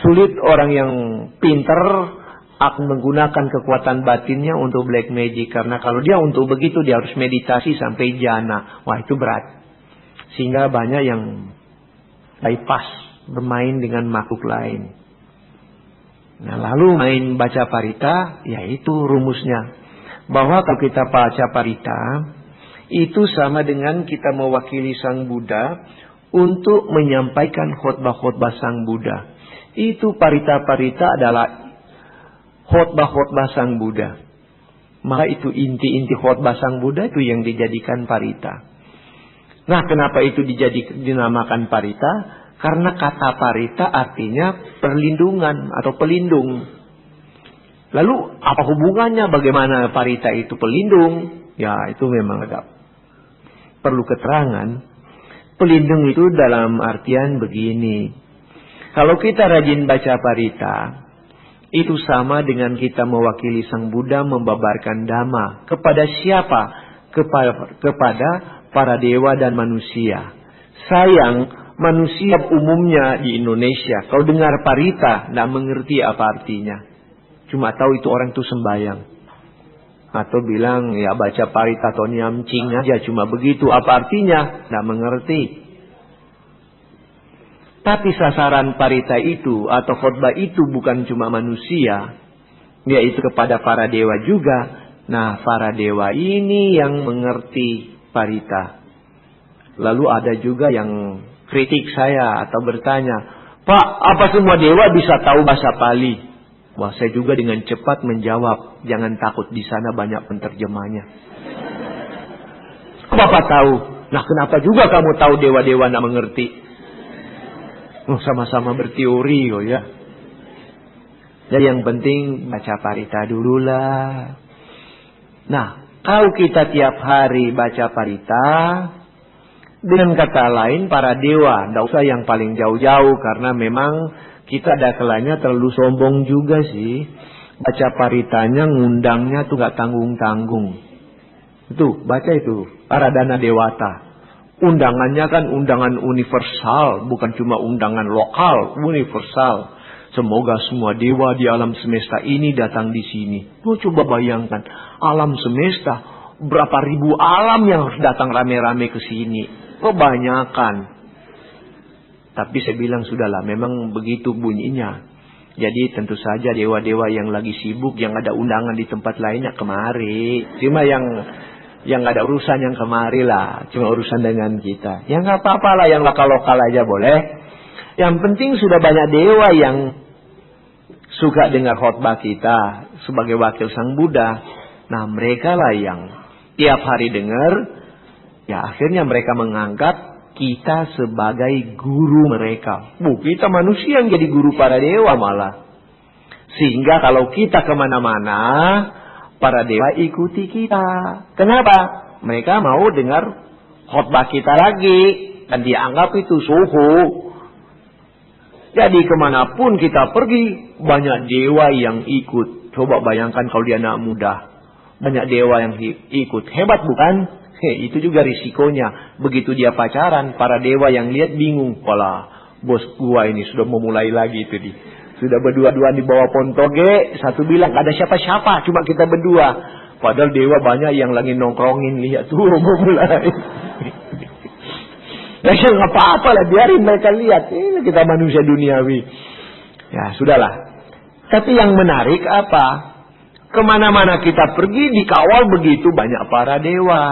S1: sulit orang yang pintar akan menggunakan kekuatan batinnya untuk black magic. Karena kalau dia untuk begitu, dia harus meditasi sampai jana. Wah, itu berat. Sehingga banyak yang bypass, bermain dengan makhluk lain. Nah, lalu main baca parita, yaitu rumusnya. Bahwa kalau kita baca parita, itu sama dengan kita mewakili Sang Buddha untuk menyampaikan khotbah-khotbah Sang Buddha. Itu parita-parita adalah khotbah-khotbah Sang Buddha. Maka itu inti-inti khotbah Sang Buddha itu yang dijadikan parita. Nah, kenapa itu dinamakan parita? Karena kata parita artinya perlindungan atau pelindung. Lalu apa hubungannya bagaimana parita itu pelindung? Ya, itu memang agak perlu keterangan. Pelindung itu dalam artian begini. Kalau kita rajin baca parita, itu sama dengan kita mewakili Sang Buddha membabarkan dhamma. Kepada siapa? Kepada para dewa dan manusia. Sayang, manusia umumnya di Indonesia, kalau dengar parita, tidak mengerti apa artinya. Cuma tahu itu orang itu sembahyang. Atau bilang, ya baca parita atau nyamcing aja, cuma begitu. Apa artinya? Tidak mengerti. Tapi sasaran parita itu atau khotbah itu bukan cuma manusia, yaitu kepada para dewa juga. Nah, para dewa ini yang mengerti parita. Lalu ada juga yang kritik saya atau bertanya, Pak, apa semua dewa bisa tahu bahasa Pali? Wah, saya juga dengan cepat menjawab, jangan takut, di sana banyak penterjemahnya. Bapak tahu? Nah, kenapa juga kamu tahu dewa-dewa tidak mengerti? Sama-sama berteori kok ya. Jadi yang penting baca parita dululah. Nah, kalau kita tiap hari baca parita, dengan kata lain para dewa, tidak usah yang paling jauh-jauh, karena memang kita ada kalanya terlalu sombong juga sih. Baca paritanya ngundangnya tuh gak tanggung-tanggung. Itu, baca itu, Aradhana Dewata. Undangannya kan undangan universal, bukan cuma undangan lokal, universal. Semoga semua dewa di alam semesta ini datang di sini. Lu coba bayangkan, alam semesta, berapa ribu alam yang harus datang rame-rame ke sini. Kebanyakan. Tapi saya bilang sudahlah, memang begitu bunyinya. Jadi tentu saja dewa-dewa yang lagi sibuk, yang ada undangan di tempat lainnya kemari. Cuma yang gak ada urusan yang kemari lah. Cuma urusan dengan kita. Ya gak apa-apa lah, yang lokal-lokal aja boleh. Yang penting sudah banyak dewa yang suka dengar khotbah kita sebagai wakil Sang Buddha. Nah, mereka lah yang tiap hari dengar. Ya akhirnya mereka menganggap kita sebagai guru mereka. Kita manusia yang jadi guru para dewa malah. Sehingga kalau kita kemana-mana, para dewa ikuti kita. Kenapa? Mereka mau dengar khotbah kita lagi. Dan dianggap itu suhu. Jadi kemanapun kita pergi, banyak dewa yang ikut. Coba bayangkan kalau dia anak muda. Banyak dewa yang ikut. Hebat bukan? Itu juga risikonya. Begitu dia pacaran, para dewa yang lihat bingung. Walah, bos gua ini sudah memulai lagi itu di. Sudah berdua-duaan di bawah pontoge. Satu bilang gak ada siapa-siapa, cuma kita berdua. Padahal dewa banyak yang lagi nongkrongin. Lihat tuh mau mulai. Ya nggak apa-apa lah, biarin mereka lihat. Ini kita manusia duniawi. Ya sudahlah. Tapi yang menarik apa? Kemana-mana kita pergi dikawal begitu banyak para dewa.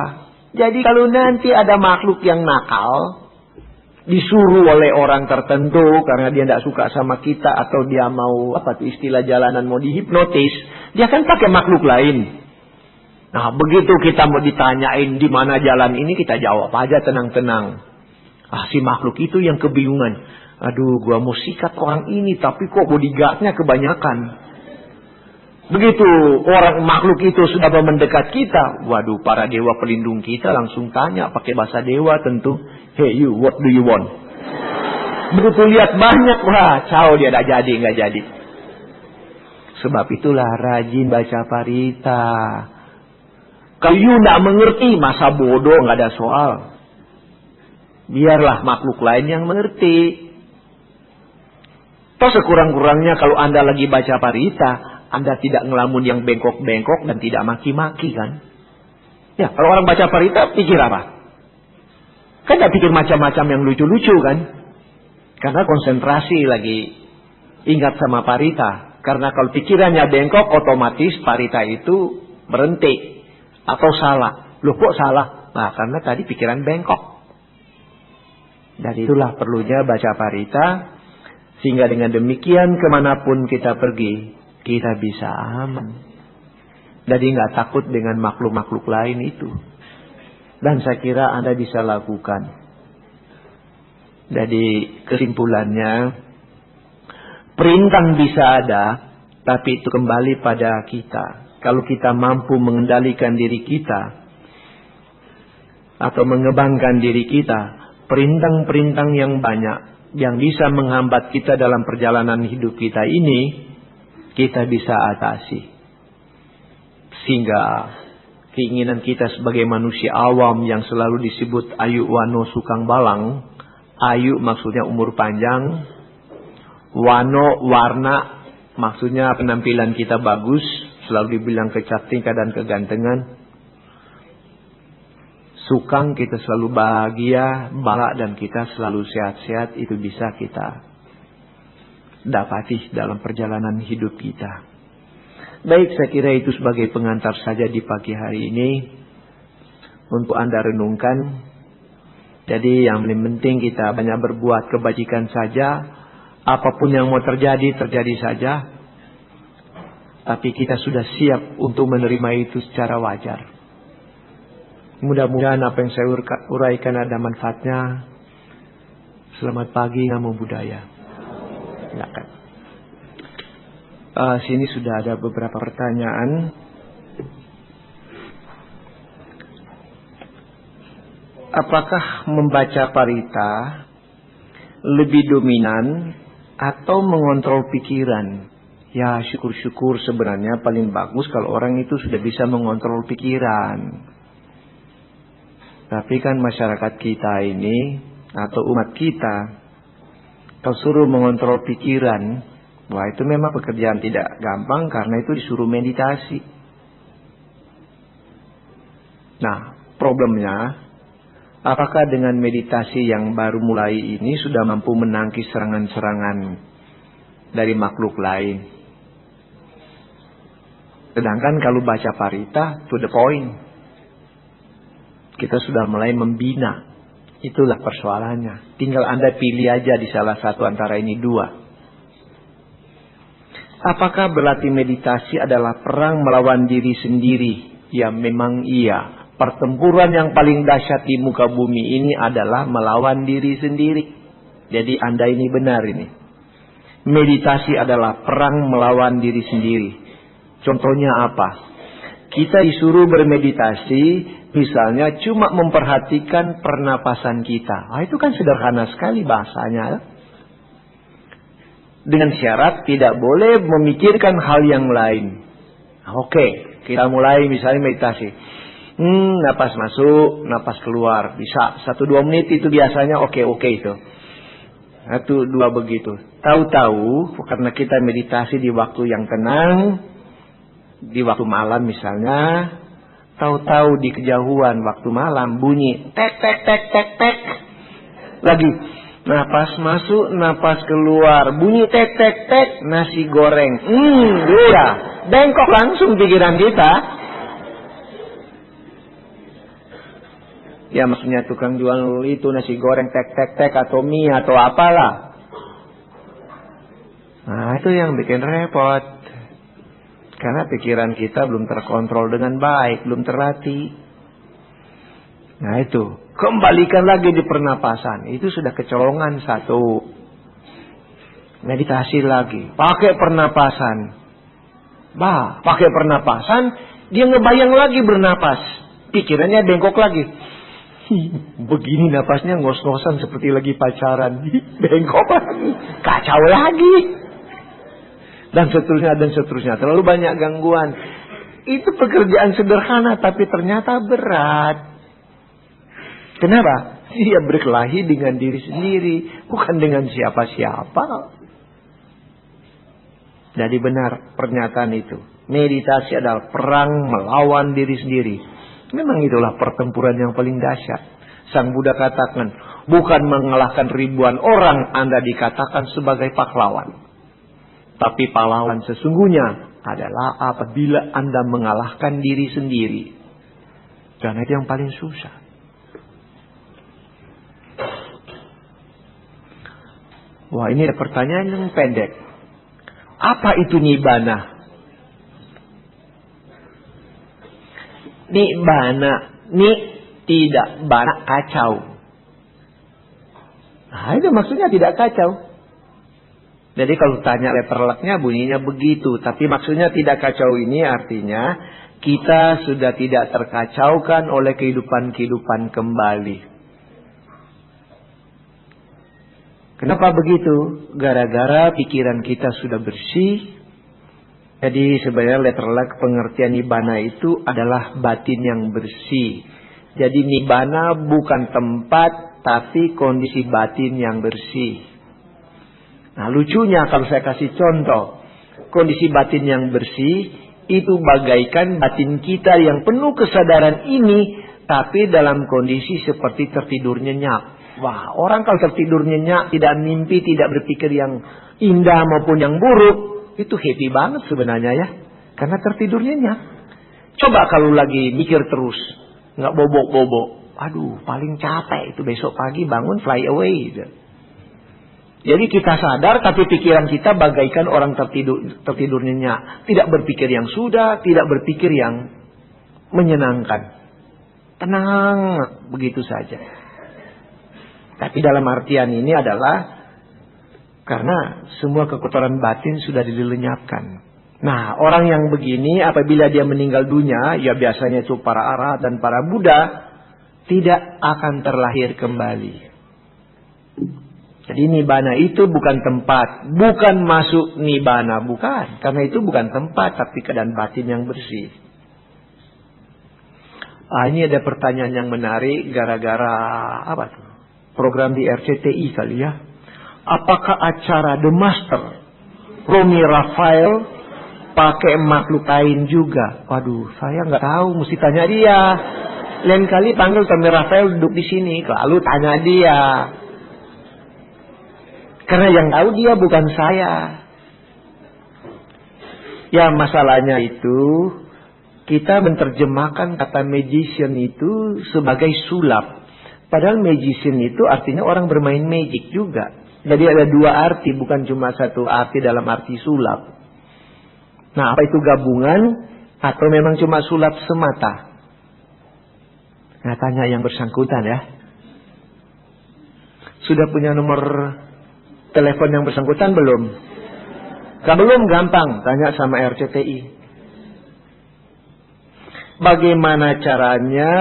S1: Jadi kalau nanti ada makhluk yang nakal, disuruh oleh orang tertentu karena dia tidak suka sama kita, atau dia mau apa tuh istilah jalanan mau dihipnotis, dia kan pakai makhluk lain. Nah begitu kita mau ditanyain di mana jalan ini, kita jawab aja tenang-tenang. Si makhluk itu yang kebingungan. Aduh, gua mau sikat orang ini tapi kok bodyguardnya kebanyakan. Begitu orang makhluk itu sudah mendekat kita, waduh, para dewa pelindung kita langsung tanya pakai bahasa dewa tentu, hey you, what do you want? Begitu lihat banyak, wah, cao dia tak jadi, nggak jadi. Sebab itulah rajin baca parita. Kalau you nggak mengerti, masa bodoh, nggak ada soal. Biarlah makhluk lain yang mengerti. Toh sekurang-kurangnya kalau Anda lagi baca parita, Anda tidak ngelamun yang bengkok-bengkok dan tidak maki-maki kan? Ya, kalau orang baca parita pikir apa? Kan tidak pikir macam-macam yang lucu-lucu kan? Karena konsentrasi lagi ingat sama parita. Karena kalau pikirannya bengkok, otomatis parita itu berhenti atau salah. Loh kok salah? Nah, karena tadi pikiran bengkok. Dan itulah perlunya baca parita Sehingga dengan demikian kemanapun kita pergi, kita bisa aman. Jadi nggak takut dengan makhluk-makhluk lain itu. Dan saya kira Anda bisa lakukan. Jadi kesimpulannya, perintah bisa ada, tapi itu kembali pada kita. Kalau kita mampu mengendalikan diri kita, atau mengembangkan diri kita, perintah-perintah yang banyak yang bisa menghambat kita dalam perjalanan hidup kita ini, kita bisa atasi. Sehingga keinginan kita sebagai manusia awam yang selalu disebut ayu wano sukang balang, ayu maksudnya umur panjang, wano warna maksudnya penampilan kita bagus, selalu dibilang kecantikan dan kegantengan. Sukang kita selalu bahagia, balak dan kita selalu sehat-sehat, itu bisa kita dapati dalam perjalanan hidup kita. Baik, saya kira itu sebagai pengantar saja di pagi hari ini untuk Anda renungkan. Jadi yang paling penting kita banyak berbuat kebajikan saja. Apapun yang mau terjadi, terjadi saja. Tapi kita sudah siap untuk menerima itu secara wajar. Mudah-mudahan apa yang saya uraikan ada manfaatnya. Selamat pagi, namo buddhaya. Silakan. Sini sudah ada beberapa pertanyaan. Apakah membaca parita lebih dominan atau mengontrol pikiran? Ya, syukur-syukur sebenarnya paling bagus kalau orang itu sudah bisa mengontrol pikiran. Tapi kan masyarakat kita ini atau umat kita, kalau suruh mengontrol pikiran, wah itu memang pekerjaan tidak gampang karena itu disuruh meditasi. Nah, problemnya, apakah dengan meditasi yang baru mulai ini sudah mampu menangkis serangan-serangan dari makhluk lain? Sedangkan kalau baca parita, to the point. Kita sudah mulai membina. Itulah persoalannya. Tinggal Anda pilih aja di salah satu antara ini dua. Apakah berlatih meditasi adalah perang melawan diri sendiri? Ya memang iya. Pertempuran yang paling dahsyat di muka bumi ini adalah melawan diri sendiri. Jadi Anda ini benar ini. Meditasi adalah perang melawan diri sendiri. Contohnya apa? Kita disuruh bermeditasi, misalnya cuma memperhatikan pernapasan kita. Itu kan sederhana sekali bahasanya. Dengan syarat tidak boleh memikirkan hal yang lain. Oke, kita mulai misalnya meditasi. Napas masuk, napas keluar. Bisa 1-2 menit itu biasanya oke itu. 1-2 begitu. Tahu-tahu karena kita meditasi di waktu yang tenang, di waktu malam misalnya, tahu-tahu di kejauhan waktu malam bunyi tek tek tek tek tek. Lagi napas masuk, napas keluar, bunyi tek tek tek, nasi goreng. Udah bengkok langsung pikiran kita. Ya maksudnya tukang jual itu nasi goreng tek tek tek atau mie atau apalah. Nah itu yang bikin repot. Karena pikiran kita belum terkontrol dengan baik, belum terlatih. Nah itu, kembalikan lagi di pernapasan. Itu sudah kecolongan satu. Meditasi lagi, pakai pernapasan. Pakai pernapasan, dia ngebayang lagi bernapas. Pikirannya bengkok lagi. Begini napasnya ngos-ngosan seperti lagi pacaran. Bengkok lagi, kacau lagi. Dan seterusnya. Terlalu banyak gangguan. Itu pekerjaan sederhana tapi ternyata berat. Kenapa? Dia berkelahi dengan diri sendiri, bukan dengan siapa-siapa. Jadi benar pernyataan itu. Meditasi adalah perang melawan diri sendiri. Memang itulah pertempuran yang paling dahsyat. Sang Buddha katakan, bukan mengalahkan ribuan orang Anda dikatakan sebagai pahlawan. Tapi pahlawan sesungguhnya adalah apabila Anda mengalahkan diri sendiri. Karena itu yang paling susah. Wah, ini ada pertanyaan yang pendek. Apa itu nibbana? Nibbana, tidak bana kacau. Nah, itu maksudnya tidak kacau. Jadi kalau tanya letter luck-nya bunyinya begitu. Tapi maksudnya tidak kacau ini artinya kita sudah tidak terkacaukan oleh kehidupan-kehidupan kembali. Kenapa begitu? Gara-gara pikiran kita sudah bersih. Jadi sebenarnya letter luck pengertian nibbana itu adalah batin yang bersih. Jadi nibbana bukan tempat tapi kondisi batin yang bersih. Nah, lucunya kalau saya kasih contoh, kondisi batin yang bersih itu bagaikan batin kita yang penuh kesadaran ini, tapi dalam kondisi seperti tertidur nyenyak. Wah, orang kalau tertidur nyenyak, tidak mimpi, tidak berpikir yang indah maupun yang buruk, itu happy banget sebenarnya ya, karena tertidur nyenyak. Coba kalau lagi mikir terus, nggak bobok-bobok, aduh paling capek itu besok pagi bangun fly away gitu. Jadi kita sadar tapi pikiran kita bagaikan orang tertidur nyenyak. Tidak berpikir yang sudah, tidak berpikir yang menyenangkan. Tenang, begitu saja. Tapi dalam artian ini adalah karena semua kekotoran batin sudah dilenyapkan. Nah, orang yang begini apabila dia meninggal dunia, ya biasanya itu para Arhat dan para Buddha, tidak akan terlahir kembali. Jadi nibbana itu bukan tempat, bukan masuk nibbana, bukan. Karena itu bukan tempat, tapi keadaan batin yang bersih. Ini ada pertanyaan yang menarik gara-gara apa tuh? Program di RCTI kali ya. Apakah acara The Master Romy Rafael pakai makhluk lain juga? Waduh, saya nggak tahu, mesti tanya dia. Lain kali panggil Romy Rafael duduk di sini, lalu tanya dia. Karena yang tahu dia bukan saya. Ya masalahnya itu kita menerjemahkan kata magician itu sebagai sulap. Padahal magician itu artinya orang bermain magic juga. Jadi ada dua arti, bukan cuma satu arti dalam arti sulap. Nah, apa itu gabungan atau memang cuma sulap semata? Nah, tanya yang bersangkutan ya. Sudah punya nomor telepon yang bersangkutan belum? Kalau belum gampang, tanya sama RCTI. Bagaimana caranya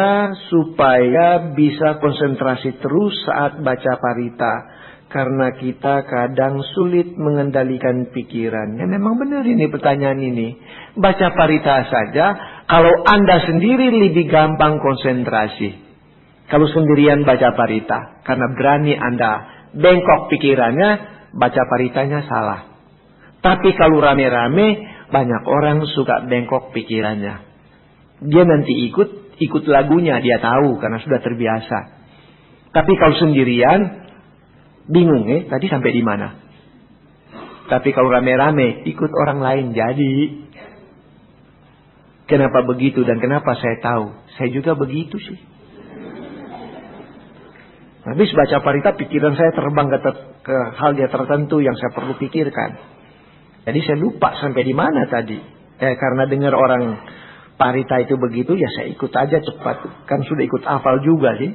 S1: supaya bisa konsentrasi terus saat baca parita? Karena kita kadang sulit mengendalikan pikiran. Ya memang benar ini pertanyaan ini. Baca parita saja, kalau Anda sendiri lebih gampang konsentrasi. Kalau sendirian baca parita, karena berani Anda bengkok pikirannya, baca paritanya salah. Tapi kalau rame-rame, banyak orang suka bengkok pikirannya. Dia nanti ikut lagunya, dia tahu karena sudah terbiasa. Tapi kalau sendirian, bingung tadi sampai di mana. Tapi kalau rame-rame, ikut orang lain jadi. Kenapa begitu dan kenapa saya tahu? Saya juga begitu sih. Habis baca parita, pikiran saya terbang ke hal yang tertentu yang saya perlu pikirkan. Jadi saya lupa sampai di mana tadi. Karena dengar orang parita itu begitu, ya saya ikut aja cepat. Kan sudah ikut hafal juga sih.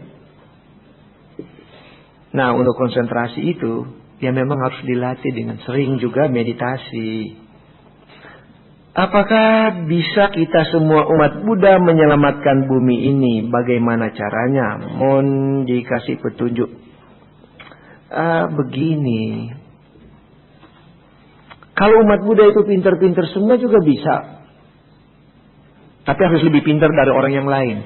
S1: Nah, untuk konsentrasi itu, ya memang harus dilatih dengan sering juga meditasi. Apakah bisa kita semua umat Buddha menyelamatkan bumi ini? Bagaimana caranya? Mohon dikasih petunjuk. Begini. Kalau umat Buddha itu pintar-pintar semua juga bisa. Tapi harus lebih pintar dari orang yang lain.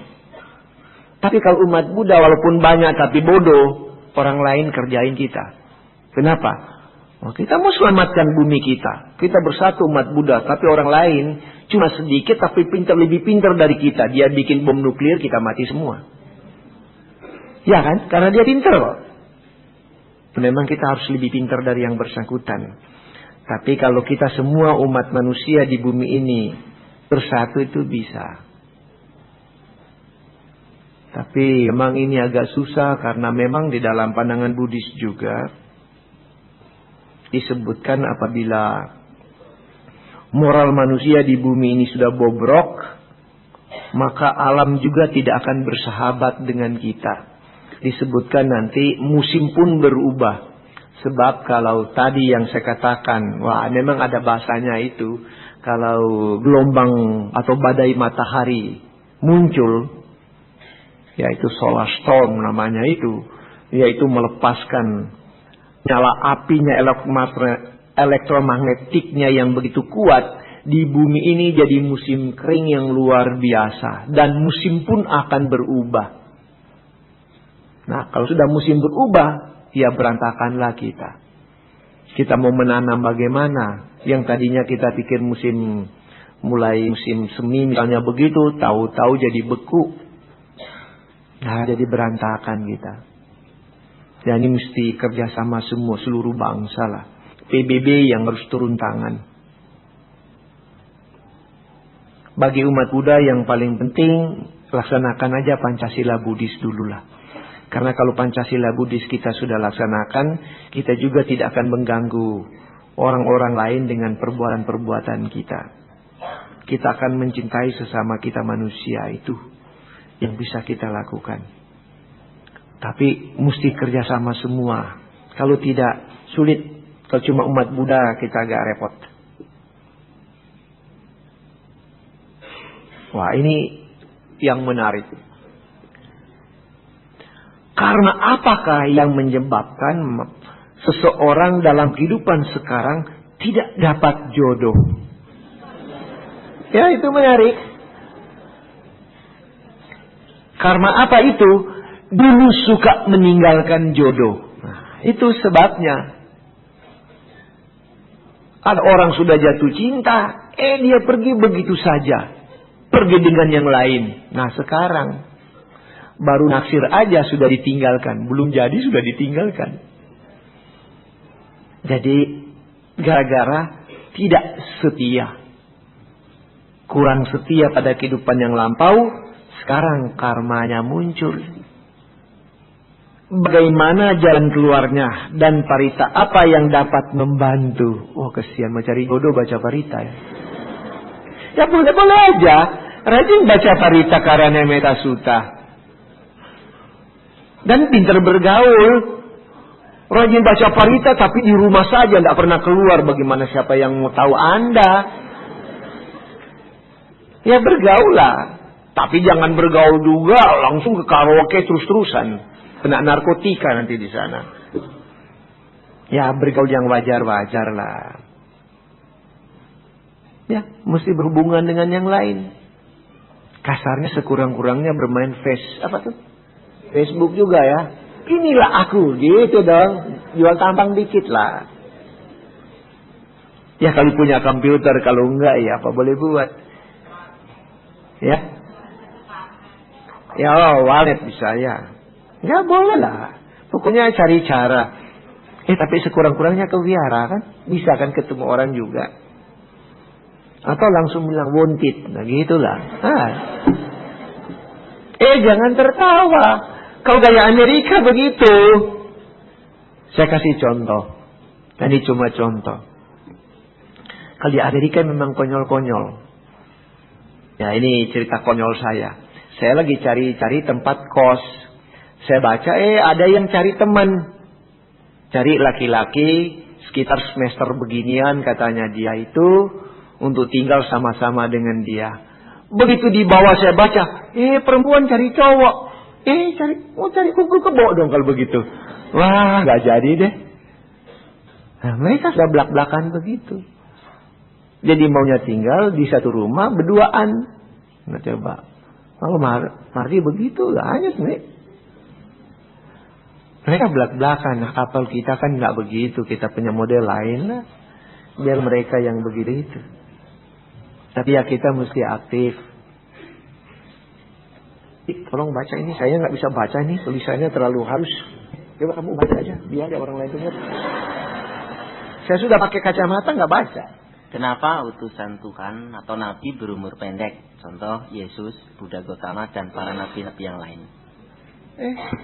S1: Tapi kalau umat Buddha walaupun banyak tapi bodoh, orang lain kerjain kita. Kenapa? Kita mau selamatkan bumi kita. Kita bersatu umat Buddha. Tapi orang lain cuma sedikit tapi lebih pintar dari kita. Dia bikin bom nuklir, kita mati semua. Ya kan? Karena dia pintar. Memang kita harus lebih pintar dari yang bersangkutan. Tapi kalau kita semua umat manusia di bumi ini bersatu itu bisa. Tapi memang ini agak susah karena memang di dalam pandangan Buddhis juga disebutkan apabila moral manusia di bumi ini sudah bobrok, maka alam juga tidak akan bersahabat dengan kita. Disebutkan nanti musim pun berubah. Sebab kalau tadi yang saya katakan, wah memang ada bahasanya itu, kalau gelombang atau badai matahari muncul, yaitu solar storm namanya itu, yaitu melepaskan nyala apinya elektromagnetiknya yang begitu kuat, di bumi ini jadi musim kering yang luar biasa. Dan musim pun akan berubah. Nah, kalau sudah musim berubah, ya berantakanlah kita. Kita mau menanam bagaimana? Yang tadinya kita pikir mulai musim semi misalnya begitu, tahu-tahu jadi beku. Nah, jadi berantakan kita. Dan ini mesti kerjasama semua, seluruh bangsa lah. PBB yang harus turun tangan. Bagi umat Buddha yang paling penting, laksanakan aja Pancasila Buddhis dululah. Karena kalau Pancasila Buddhis kita sudah laksanakan, kita juga tidak akan mengganggu orang-orang lain dengan perbuatan-perbuatan kita. Kita akan mencintai sesama kita manusia, itu yang bisa kita lakukan. Tapi mesti kerjasama semua. Kalau tidak, sulit. Kalau cuma umat Buddha, kita agak repot. Wah, ini yang menarik. Karena apakah yang menyebabkan seseorang dalam kehidupan sekarang tidak dapat jodoh? Ya, itu menarik. Karena apa itu? Dulu suka meninggalkan jodoh. Nah, itu sebabnya. Ada orang sudah jatuh cinta, dia pergi begitu saja. Pergi dengan yang lain. Nah, sekarang baru naksir aja sudah ditinggalkan. Belum jadi sudah ditinggalkan. Jadi gara-gara tidak setia. Kurang setia pada kehidupan yang lampau. Sekarang karmanya muncul. Bagaimana jalan keluarnya? Dan parita apa yang dapat membantu? Oh, kesian mencari jodoh baca parita ya. Ya boleh aja. Rajin baca parita karana meta sutta. Dan pintar bergaul. Rajin baca parita tapi di rumah saja, tidak pernah keluar. Bagaimana siapa yang mau tahu Anda? Ya bergaul lah. Tapi jangan bergaul juga langsung ke karaoke terus-terusan. Kena narkotika nanti di sana. Ya bergaul yang wajar-wajar lah. Ya mesti berhubungan dengan yang lain. Kasarnya sekurang-kurangnya bermain Facebook juga ya. Inilah aku gitu dong. Jual tampang dikit lah. Ya kalau punya komputer, kalau enggak ya apa boleh buat. Ya. Ya wallet bisa ya. Ya boleh lah. Pokoknya cari cara. Tapi sekurang-kurangnya ke wihara kan. Bisa kan ketemu orang juga. Atau langsung bilang wanted. Nah gitulah. Jangan tertawa. Kalau gaya Amerika begitu. Saya kasih contoh. Ini cuma contoh. Kalau di Amerika memang konyol-konyol. Ya ini cerita konyol saya. Saya lagi cari tempat kos. Saya baca ada yang cari teman. Cari laki-laki sekitar semester beginian katanya dia itu untuk tinggal sama-sama dengan dia. Begitu di bawah saya baca, perempuan cari cowok. Cari kumpul kebo dong kalau begitu. Wah, nggak jadi deh. Nah, mereka sudah belak-belakan begitu. Jadi maunya tinggal di satu rumah berduaan. Nah coba. Kalau Mardi begitu hanya nih. Mereka belak-belakan. Nah kapal kita kan nggak begitu. Kita punya model lain lah. Biar mereka yang begitu itu. Tapi ya kita mesti aktif. Tolong baca ini. Saya nggak bisa baca nih. Tulisannya terlalu halus. Coba kamu baca aja. Biar ada orang lain dengar. Saya sudah pakai kacamata nggak baca.
S2: Kenapa utusan Tuhan atau Nabi berumur pendek? Contoh Yesus, Buddha Gautama, dan para nabi-nabi yang lain.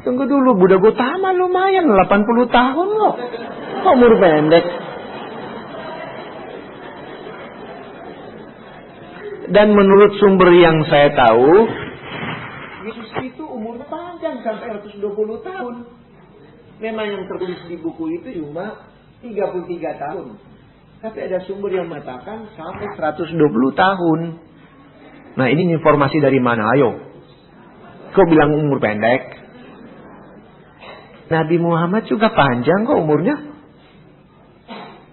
S1: Tunggu dulu. Buddha Gautama lumayan 80 tahun loh. Kok umur pendek? Dan menurut sumber yang saya tahu, Yesus itu umurnya panjang sampai 120 tahun. Memang yang tertulis di buku itu cuma 33 tahun. Tapi ada sumber yang mengatakan sampai 120 tahun. Nah, ini informasi dari mana? Ayo. Kau bilang umur pendek. Nabi Muhammad juga panjang kok umurnya.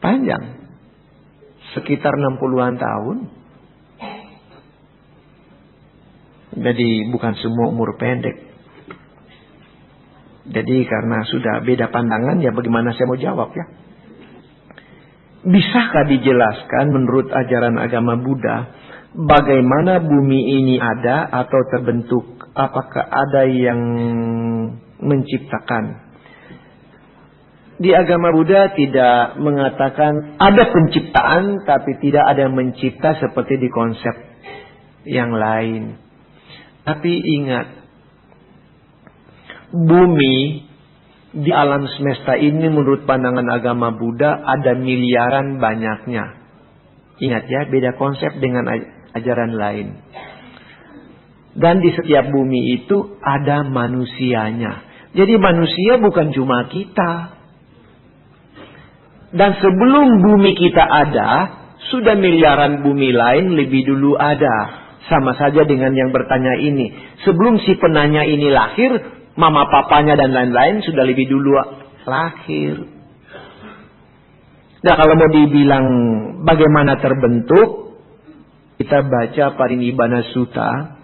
S1: Panjang. Sekitar 60-an tahun. Jadi bukan semua umur pendek. Jadi karena sudah beda pandangan, ya bagaimana saya mau jawab ya? Bisakah dijelaskan menurut ajaran agama Buddha bagaimana bumi ini ada atau terbentuk? Apakah ada yang menciptakan? Di agama Buddha tidak mengatakan ada penciptaan tapi tidak ada yang mencipta seperti di konsep yang lain. Tapi ingat, bumi di alam semesta ini menurut pandangan agama Buddha ada miliaran banyaknya. Ingat ya, beda konsep dengan ajaran lain. Dan di setiap bumi itu ada manusianya. Jadi manusia bukan cuma kita. Dan sebelum bumi kita ada, sudah miliaran bumi lain lebih dulu ada. Sama saja dengan yang bertanya ini. Sebelum si penanya ini lahir, mama papanya dan lain-lain sudah lebih dulu lahir. Nah, kalau mau dibilang bagaimana terbentuk, kita baca Parinibbana Sutta.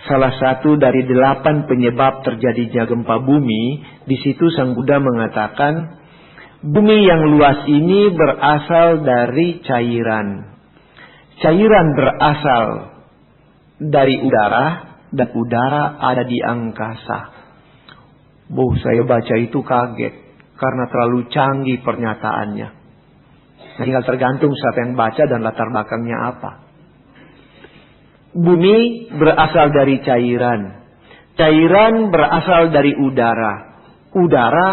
S1: Salah satu dari 8 penyebab terjadinya gempa bumi. Di situ Sang Buddha mengatakan, bumi yang luas ini berasal dari cairan. Cairan berasal dari udara, dan udara ada di angkasa. Saya baca itu kaget, karena terlalu canggih pernyataannya. Tinggal tergantung siapa yang baca dan latar belakangnya apa. Bumi berasal dari cairan. Cairan berasal dari udara. Udara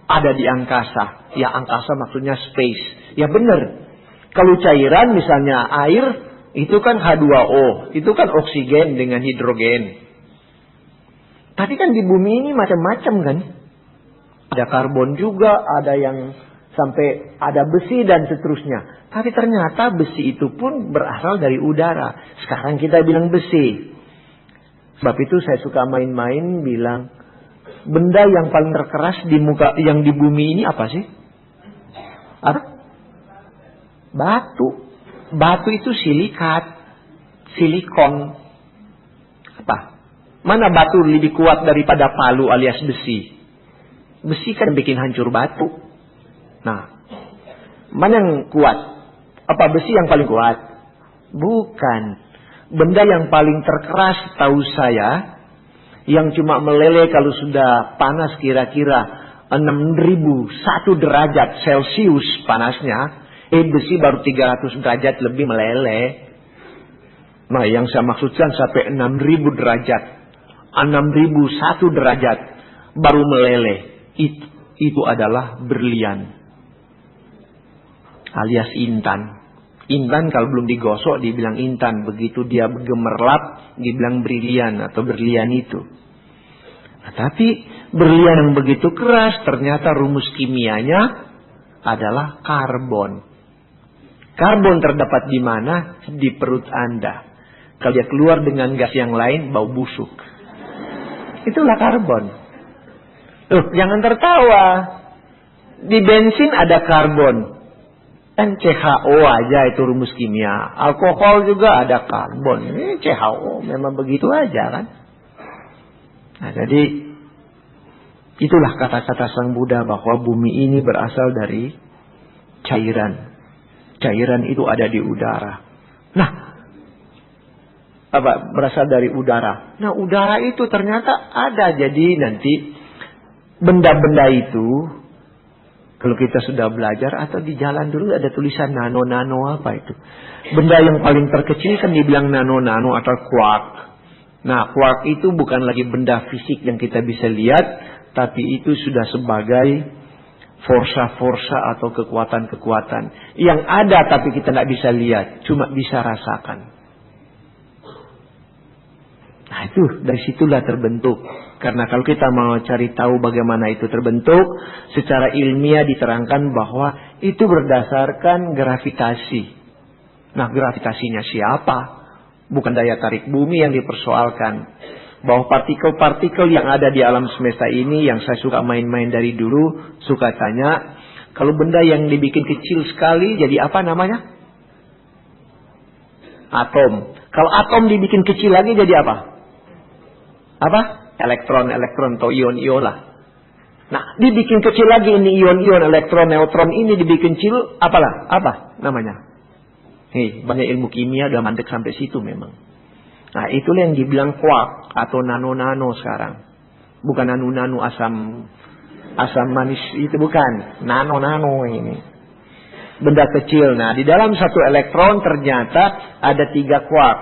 S1: ada di angkasa. Ya, angkasa maksudnya space. Ya benar. Kalau cairan misalnya air, itu kan H2O. Itu kan oksigen dengan hidrogen. Tapi kan di bumi ini macam-macam kan. Ada karbon juga, ada yang sampai ada besi dan seterusnya. Tapi ternyata besi itu pun berasal dari udara. Sekarang kita bilang besi. Sebab itu saya suka main-main bilang, benda yang paling terkeras di muka yang di bumi ini apa sih? Apa? Batu. Batu itu silikat, silikon. Apa? Mana batu lebih kuat daripada palu alias besi? Besi kan bikin hancur batu. Nah, mana yang kuat? Apa besi yang paling kuat? Bukan. Benda yang paling terkeras tahu saya, yang cuma meleleh kalau sudah panas kira-kira 6.001 derajat Celcius panasnya. Besi baru 300 derajat lebih meleleh. Nah, yang saya maksudkan sampai 6.000 derajat. 6.001 derajat baru meleleh. Itu adalah berlian. Alias intan. Intan kalau belum digosok dibilang intan. Begitu dia gemerlap dibilang brilian atau berlian itu. Nah, tapi berlian yang begitu keras ternyata rumus kimianya adalah karbon. Karbon terdapat di mana? Di perut Anda. Kalau dia keluar dengan gas yang lain, bau busuk. Itulah karbon. Jangan tertawa. Di bensin ada karbon. Kan CHO aja itu rumus kimia. Alkohol juga ada karbon. Ini CHO memang begitu aja kan. Nah, jadi itulah kata-kata Sang Buddha bahwa bumi ini berasal dari cairan. Cairan itu ada di udara. Nah, berasal dari udara. Nah, udara itu ternyata ada. Jadi nanti benda-benda itu, kalau kita sudah belajar atau di jalan dulu ada tulisan nano-nano apa itu. Benda yang paling terkecil kan dibilang nano-nano atau quark. Nah, quark itu bukan lagi benda fisik yang kita bisa lihat, tapi itu sudah sebagai forsa-forsa atau kekuatan-kekuatan yang ada tapi kita tidak bisa lihat, cuma bisa rasakan. Nah itu dari situlah terbentuk. Karena kalau kita mau cari tahu bagaimana itu terbentuk, secara ilmiah diterangkan bahwa itu berdasarkan gravitasi. Nah gravitasinya siapa? Bukan daya tarik bumi yang dipersoalkan. Bahwa partikel-partikel yang ada di alam semesta ini, yang saya suka main-main dari dulu, suka tanya, kalau benda yang dibikin kecil sekali jadi apa namanya? Atom. Kalau atom dibikin kecil lagi jadi apa? Apa? Elektron atau ion-ion lah. Nah, dibikin kecil lagi ini ion-ion, elektron, neutron ini dibikin kecil, apalah? Apa namanya? Banyak ilmu kimia udah mandek sampai situ memang. Nah, itulah yang dibilang quark atau nano-nano sekarang. Bukan nano-nano asam manis itu, bukan. Nano-nano ini. Benda kecil. Nah, di dalam satu elektron ternyata ada 3 quark.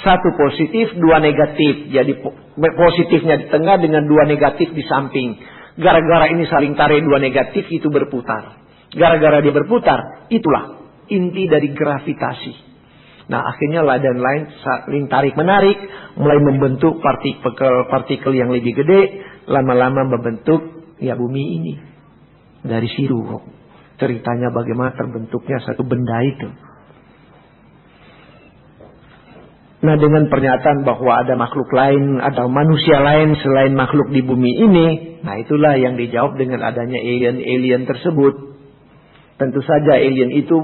S1: 1 positif, 2 negatif. Jadi positifnya di tengah dengan 2 negatif di samping. Gara-gara ini saling tarik 2 negatif, itu berputar. Gara-gara dia berputar, itulah inti dari gravitasi. Nah, akhirnya lah dan lain saling tarik-menarik, mulai membentuk partikel yang lebih gede, lama-lama membentuk ya bumi ini. Dari situ ceritanya bagaimana terbentuknya satu benda itu. Nah, dengan pernyataan bahwa ada makhluk lain atau manusia lain selain makhluk di bumi ini, nah itulah yang dijawab dengan adanya alien tersebut. Tentu saja alien itu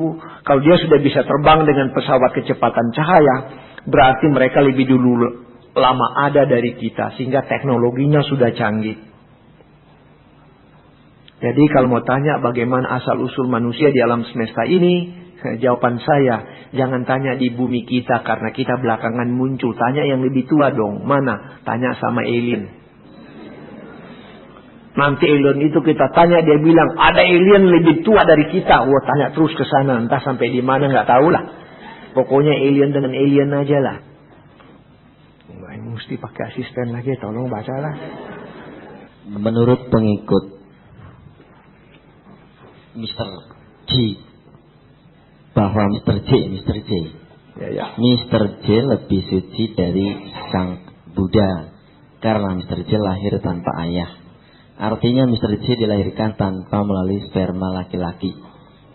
S1: kalau dia sudah bisa terbang dengan pesawat kecepatan cahaya, berarti mereka lebih dulu lama ada dari kita, sehingga teknologinya sudah canggih. Jadi kalau mau tanya bagaimana asal-usul manusia di alam semesta ini, jawaban saya, jangan tanya di bumi kita karena kita belakangan muncul. Tanya yang lebih tua dong. Mana? Tanya sama alien. Nanti alien itu kita tanya, dia bilang ada alien lebih tua dari kita. Wah, tanya terus ke sana, entah sampai di mana nggak tahu lah. Pokoknya alien dengan alien aja lah. Nggak mesti pakai asisten lagi, tolong bacalah.
S2: Menurut pengikut Mr. G, bahwa Mr. J, Mr. J lebih suci dari Sang Buddha karena Mr. J lahir tanpa ayah. Artinya Mr. J dilahirkan tanpa melalui sperma laki-laki.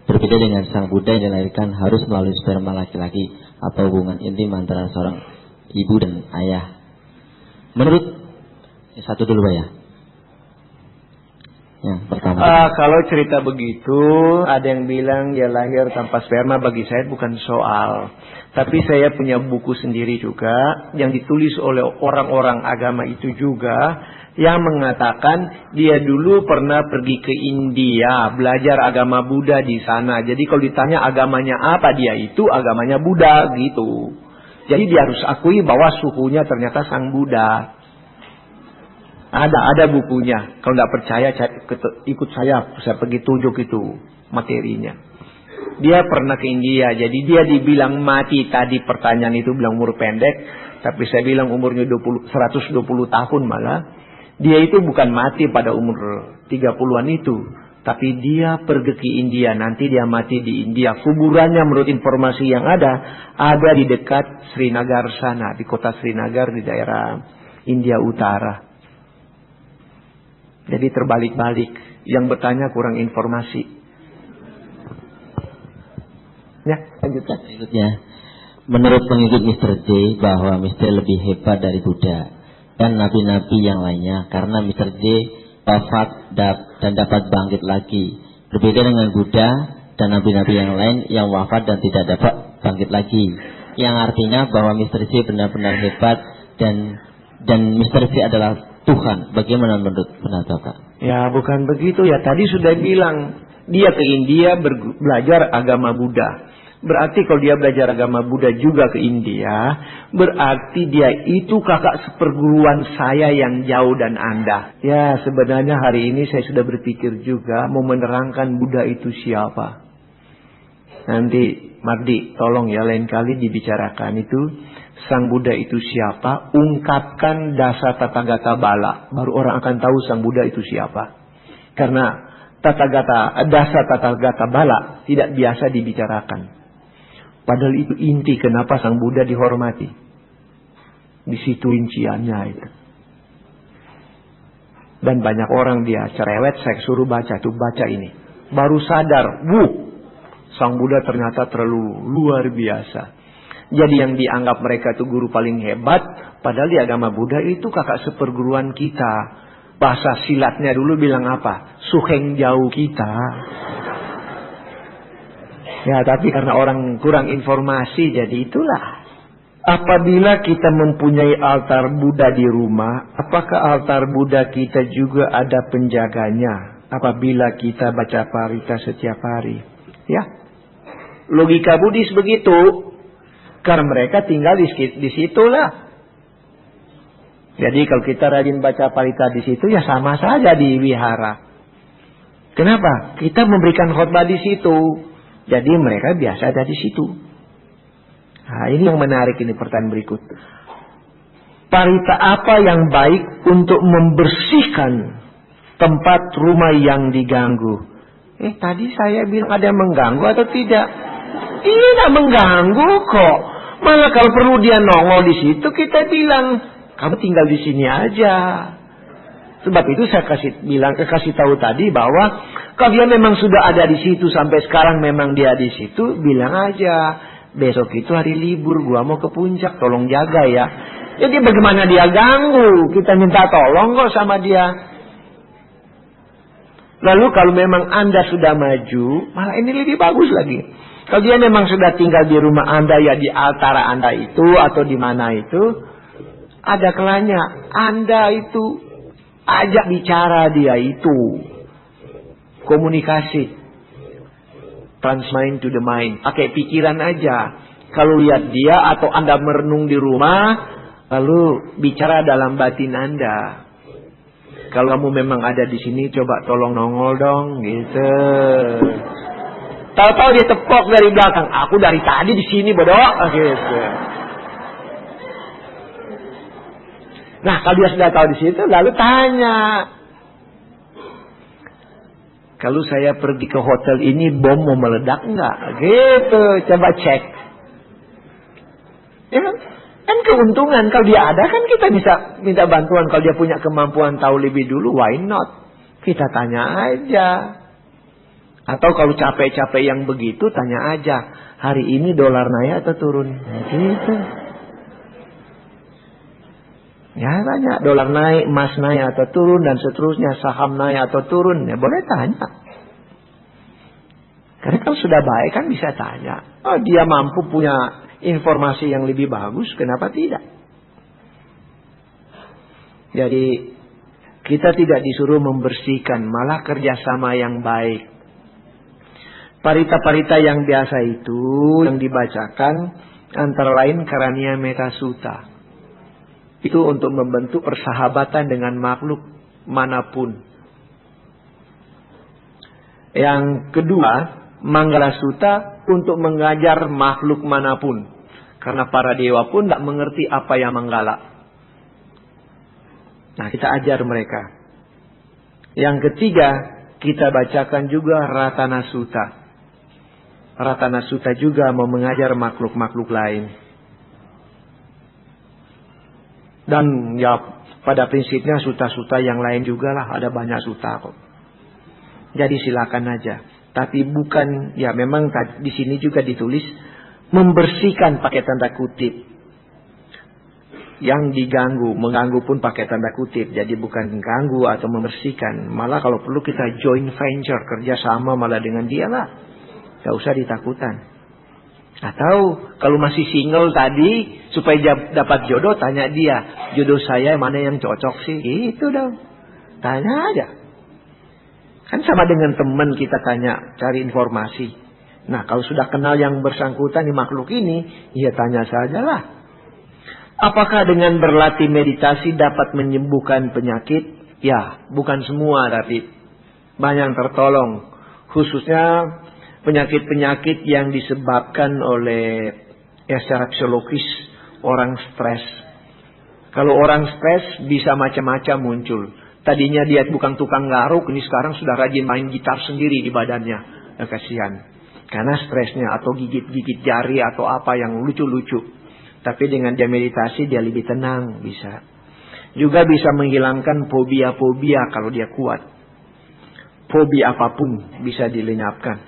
S2: Berbeda dengan Sang Buddha yang dilahirkan harus melalui sperma laki-laki atau hubungan intim antara seorang ibu dan ayah. Menurut satu dulu Pak ya. Yang pertama.
S1: Kalau cerita begitu, ada yang bilang dia lahir tanpa sperma, bagi saya bukan soal. Tapi saya punya buku sendiri juga yang ditulis oleh orang-orang agama itu juga, yang mengatakan dia dulu pernah pergi ke India belajar agama Buddha di sana. Jadi kalau ditanya agamanya apa, dia itu agamanya Buddha gitu. Jadi dia harus akui bahwa suhunya ternyata Sang Buddha. Ada bukunya. Kalau tidak percaya ikut saya pergi tunjuk itu materinya. Dia pernah ke India, jadi dia dibilang mati tadi, pertanyaan itu bilang umur pendek, tapi saya bilang umurnya 120 tahun malah. Dia itu bukan mati pada umur 30-an itu, tapi dia pergi ke India, nanti dia mati di India. Kuburannya menurut informasi yang ada di dekat Srinagar sana, di kota Srinagar di daerah India Utara. Jadi terbalik-balik. Yang bertanya kurang informasi. Ya, lanjutkan.
S2: Berikutnya, menurut pengikut Mr. J bahwa Mr. lebih hebat dari Buddha dan nabi-nabi yang lainnya karena Mr. J wafat dan dapat bangkit lagi. Berbeda dengan Buddha dan nabi-nabi yang lain yang wafat dan tidak dapat bangkit lagi. Yang artinya bahwa Mr. J benar-benar hebat dan Mr. J adalah Tuhan. Bagaimana menurut pendapat Bapak?
S1: Ya bukan begitu ya. Tadi sudah bilang dia ke India belajar agama Buddha. Berarti kalau dia belajar agama Buddha juga ke India, berarti dia itu kakak seperguruan saya yang jauh dan Anda. Ya sebenarnya hari ini saya sudah berpikir juga mau menerangkan Buddha itu siapa. Nanti Mardi tolong ya lain kali dibicarakan itu. Sang Buddha itu siapa? Ungkapkan dasa Tathagata Bala. Baru orang akan tahu Sang Buddha itu siapa. Karena dasa Tathagata Bala tidak biasa dibicarakan. Padahal itu inti kenapa Sang Buddha dihormati. Di situ rinciannya itu. Dan banyak orang dia cerewet, saya suruh baca ini. Baru sadar, Sang Buddha ternyata terlalu luar biasa. Jadi yang dianggap mereka itu guru paling hebat, padahal di agama Buddha itu kakak seperguruan kita. Bahasa silatnya dulu bilang apa? Suheng jauh kita. Ya, tapi karena orang kurang informasi, jadi itulah. Apabila kita mempunyai altar Buddha di rumah, apakah altar Buddha kita juga ada penjaganya? Apabila kita baca parita setiap hari, ya, logika Buddhis begitu, karena mereka tinggal di situlah. Jadi kalau kita rajin baca parita di situ, ya sama saja di wihara. Kenapa? Kita memberikan khotbah di situ, jadi mereka biasa ada di situ. Nah, ini yang menarik, ini pertanyaan berikut. Parita apa yang baik untuk membersihkan tempat rumah yang diganggu? Tadi saya bilang ada yang mengganggu atau tidak? Tidak mengganggu kok. Malah kalau perlu dia nongol di situ, kita bilang, kamu tinggal di sini aja. Sebab itu saya kasih tahu tadi bahwa kalau dia memang sudah ada di situ sampai sekarang, memang dia di situ, bilang aja, besok itu hari libur, gua mau ke puncak, tolong jaga ya. Jadi bagaimana dia ganggu? Kita minta tolong kok sama dia. Lalu kalau memang Anda sudah maju, malah ini lebih bagus lagi. Kalau dia memang sudah tinggal di rumah Anda, ya di altara Anda itu atau di mana itu, ada kalanya Anda itu ajak bicara dia itu. Komunikasi. Transmind to the mind. Pakai pikiran aja. Kalau lihat dia atau Anda merenung di rumah, lalu bicara dalam batin Anda. Kalau kamu memang ada di sini, coba tolong nongol dong, gitu. Tahu-tahu dia tepok dari belakang. Aku dari tadi di sini, bodoh, gitu. Nah, kalau dia sudah tahu di situ, lalu tanya. Kalau saya pergi ke hotel ini, bom mau meledak enggak? Gitu, coba cek. Ya kan keuntungan. Kalau dia ada kan kita bisa minta bantuan. Kalau dia punya kemampuan tahu lebih dulu, why not? Kita tanya aja. Atau kalau capek-capek yang begitu, tanya aja. Hari ini dolar naik atau turun? Nah, gitu. Ya tanya, dolar naik, emas naik atau turun, dan seterusnya, saham naik atau turun. Ya boleh tanya. Karena kalau sudah baik kan bisa tanya. Oh, dia mampu punya informasi yang lebih bagus, kenapa tidak? Jadi kita tidak disuruh membersihkan, malah kerjasama yang baik. Parita-parita yang biasa itu yang dibacakan antara lain Karania Metta Sutta. Itu untuk membentuk persahabatan dengan makhluk manapun. Yang kedua, Manggala Sutta untuk mengajar makhluk manapun. Karena para dewa pun tidak mengerti apa yang Manggala. Nah, kita ajar mereka. Yang ketiga, kita bacakan juga Ratana Sutta. Ratana Sutta juga mau mengajar makhluk-makhluk lain. Dan ya pada prinsipnya sutta-sutta yang lain juga lah, ada banyak sutta kok. Jadi silakan aja. Tapi bukan, ya memang di sini juga ditulis membersihkan pakai tanda kutip. Yang diganggu, mengganggu pun pakai tanda kutip. Jadi bukan mengganggu atau membersihkan. Malah kalau perlu kita joint venture, kerjasama malah dengan dia lah. Gak usah ditakutan. Atau kalau masih single tadi, supaya dapat jodoh, tanya dia, jodoh saya mana yang cocok sih? Itu dong. Tanya aja. Kan sama dengan teman kita tanya, cari informasi. Nah, kalau sudah kenal yang bersangkutan di makhluk ini, ya tanya sajalah. Apakah dengan berlatih meditasi dapat menyembuhkan penyakit? Ya, bukan semua tapi banyak yang tertolong. Khususnya penyakit-penyakit yang disebabkan oleh secara psikologis orang stres. Kalau orang stres bisa macam-macam muncul. Tadinya dia bukan tukang garuk, ini sekarang sudah rajin main gitar sendiri di badannya. Kasihan. Karena stresnya atau gigit-gigit jari atau apa yang lucu-lucu. Tapi dengan dia meditasi dia lebih tenang, bisa. Juga bisa menghilangkan fobia-fobia kalau dia kuat. Fobia apapun bisa dilenyapkan.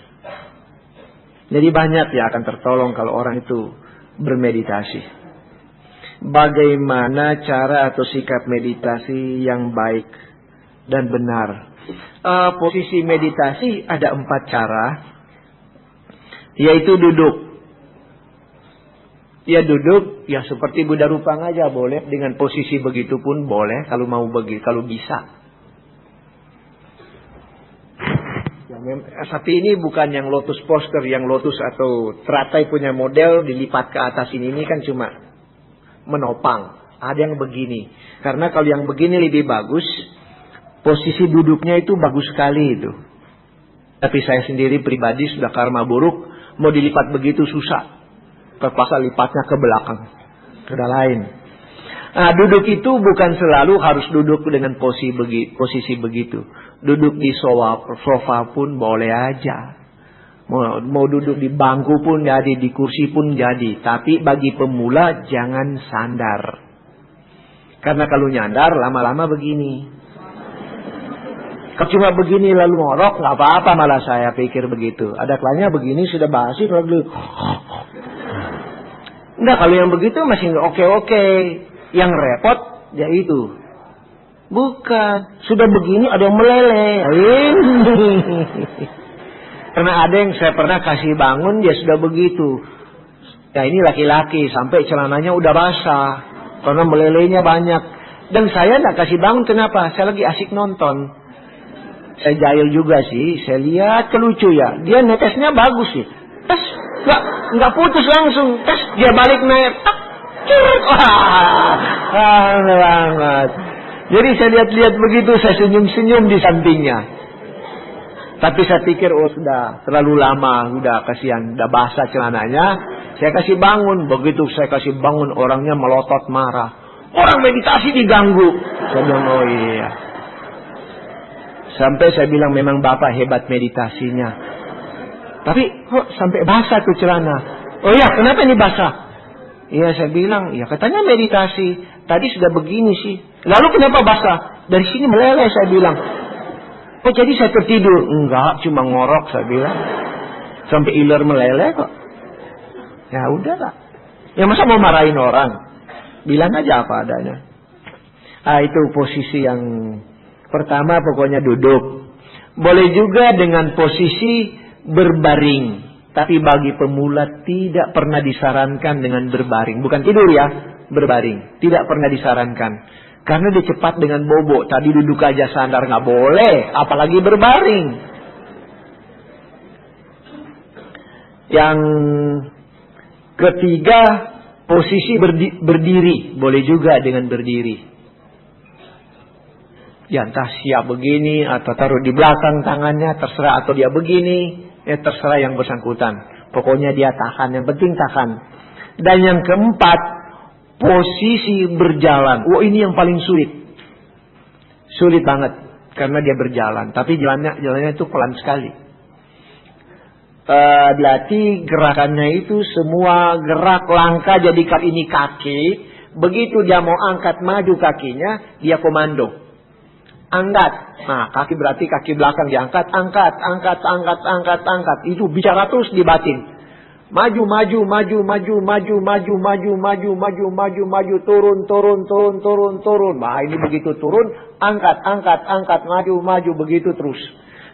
S1: Jadi banyak ya akan tertolong kalau orang itu bermeditasi. Bagaimana cara atau sikap meditasi yang baik dan benar? Posisi meditasi ada 4 cara. Yaitu duduk. Ya duduk, ya seperti Buddha Rupang aja boleh. Dengan posisi begitu pun boleh kalau mau kalau bisa. Ya, tapi ini bukan yang lotus poster, yang lotus atau teratai punya model dilipat ke atas ini kan cuma menopang. Ada yang begini. Karena kalau yang begini lebih bagus, posisi duduknya itu bagus sekali itu. Tapi saya sendiri pribadi sudah karma buruk, mau dilipat begitu susah. Terpaksa lipatnya ke belakang. Sudah lain. Nah, duduk itu bukan selalu harus duduk dengan posisi begitu. Duduk di sofa pun boleh aja. Mau duduk di bangku pun jadi, di kursi pun jadi. Tapi bagi pemula jangan sandar. Karena kalau nyandar lama-lama begini. Kalau cuma begini lalu ngorok nggak apa-apa, malah saya pikir begitu. Ada kalanya begini sudah basi lalu. Enggak, kalau yang begitu masih oke-oke. Yang repot ya itu. Bukan, sudah begini ada yang meleleh. Karena ada yang saya pernah kasih bangun dia sudah begitu. Ya ini laki-laki sampai celananya udah basah karena melelehnya banyak. Dan saya enggak kasih bangun, kenapa? Saya lagi asik nonton. Saya jahil juga sih, saya lihat kelucu ya. Dia netesnya bagus sih. Tes, nggak putus langsung. Tes, dia balik naik. Tak, curut. Wah, banget. Jadi saya lihat-lihat begitu, saya senyum-senyum di sampingnya. Tapi saya pikir, oh sudah terlalu lama, udah kasihan, udah basah celananya. Saya kasih bangun, begitu saya kasih bangun orangnya melotot marah. Orang meditasi diganggu. Saya bilang, oh iya. Sampai saya bilang memang Bapak hebat meditasinya. Tapi kok sampai basah tuh celana? Oh iya, kenapa ini basah? Iya, saya bilang, ya katanya meditasi. Tadi sudah begini sih. Lalu kenapa basah? Dari sini meleleh, saya bilang. Oh jadi saya tertidur? Enggak, cuma ngorok, saya bilang. Sampai iler meleleh kok. Ya udahlah. Ya masa mau marahin orang? Bilang aja apa adanya. Itu posisi yang pertama, pokoknya duduk. Boleh juga dengan posisi berbaring. Tapi bagi pemula tidak pernah disarankan dengan berbaring. Bukan tidur ya, berbaring. Tidak pernah disarankan. Karena dia cepat dengan bobok. Tadi duduk aja sandar nggak boleh, apalagi berbaring. Yang ketiga, posisi berdiri. Boleh juga dengan berdiri. Ya entah siap begini atau taruh di belakang tangannya, terserah, atau dia begini. Ya terserah yang bersangkutan. Pokoknya dia tahan. Yang penting tahan. Dan yang keempat, posisi berjalan. Oh ini yang paling sulit. Sulit banget. Karena dia berjalan. Tapi jalannya itu pelan sekali. Berarti gerakannya itu semua gerak langkah jadi ini kaki. Begitu dia mau angkat maju kakinya, dia komando. Angkat. Nah, kaki berarti kaki belakang diangkat, angkat. Itu bicara terus di batin. Maju, turun. Nah, ini begitu turun, angkat, maju, begitu terus.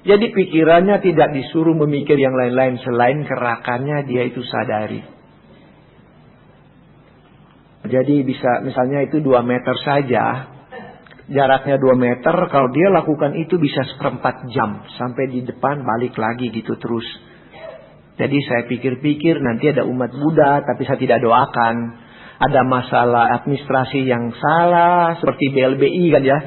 S1: Jadi pikirannya tidak disuruh memikir yang lain-lain selain gerakannya dia itu sadari. Jadi bisa misalnya itu 2 meter saja. Jaraknya 2 meter, kalau dia lakukan itu bisa 1/4 jam. Sampai di depan balik lagi gitu terus. Jadi saya pikir-pikir nanti ada umat Buddha, tapi saya tidak doakan. Ada masalah administrasi yang salah, seperti BLBI kan ya.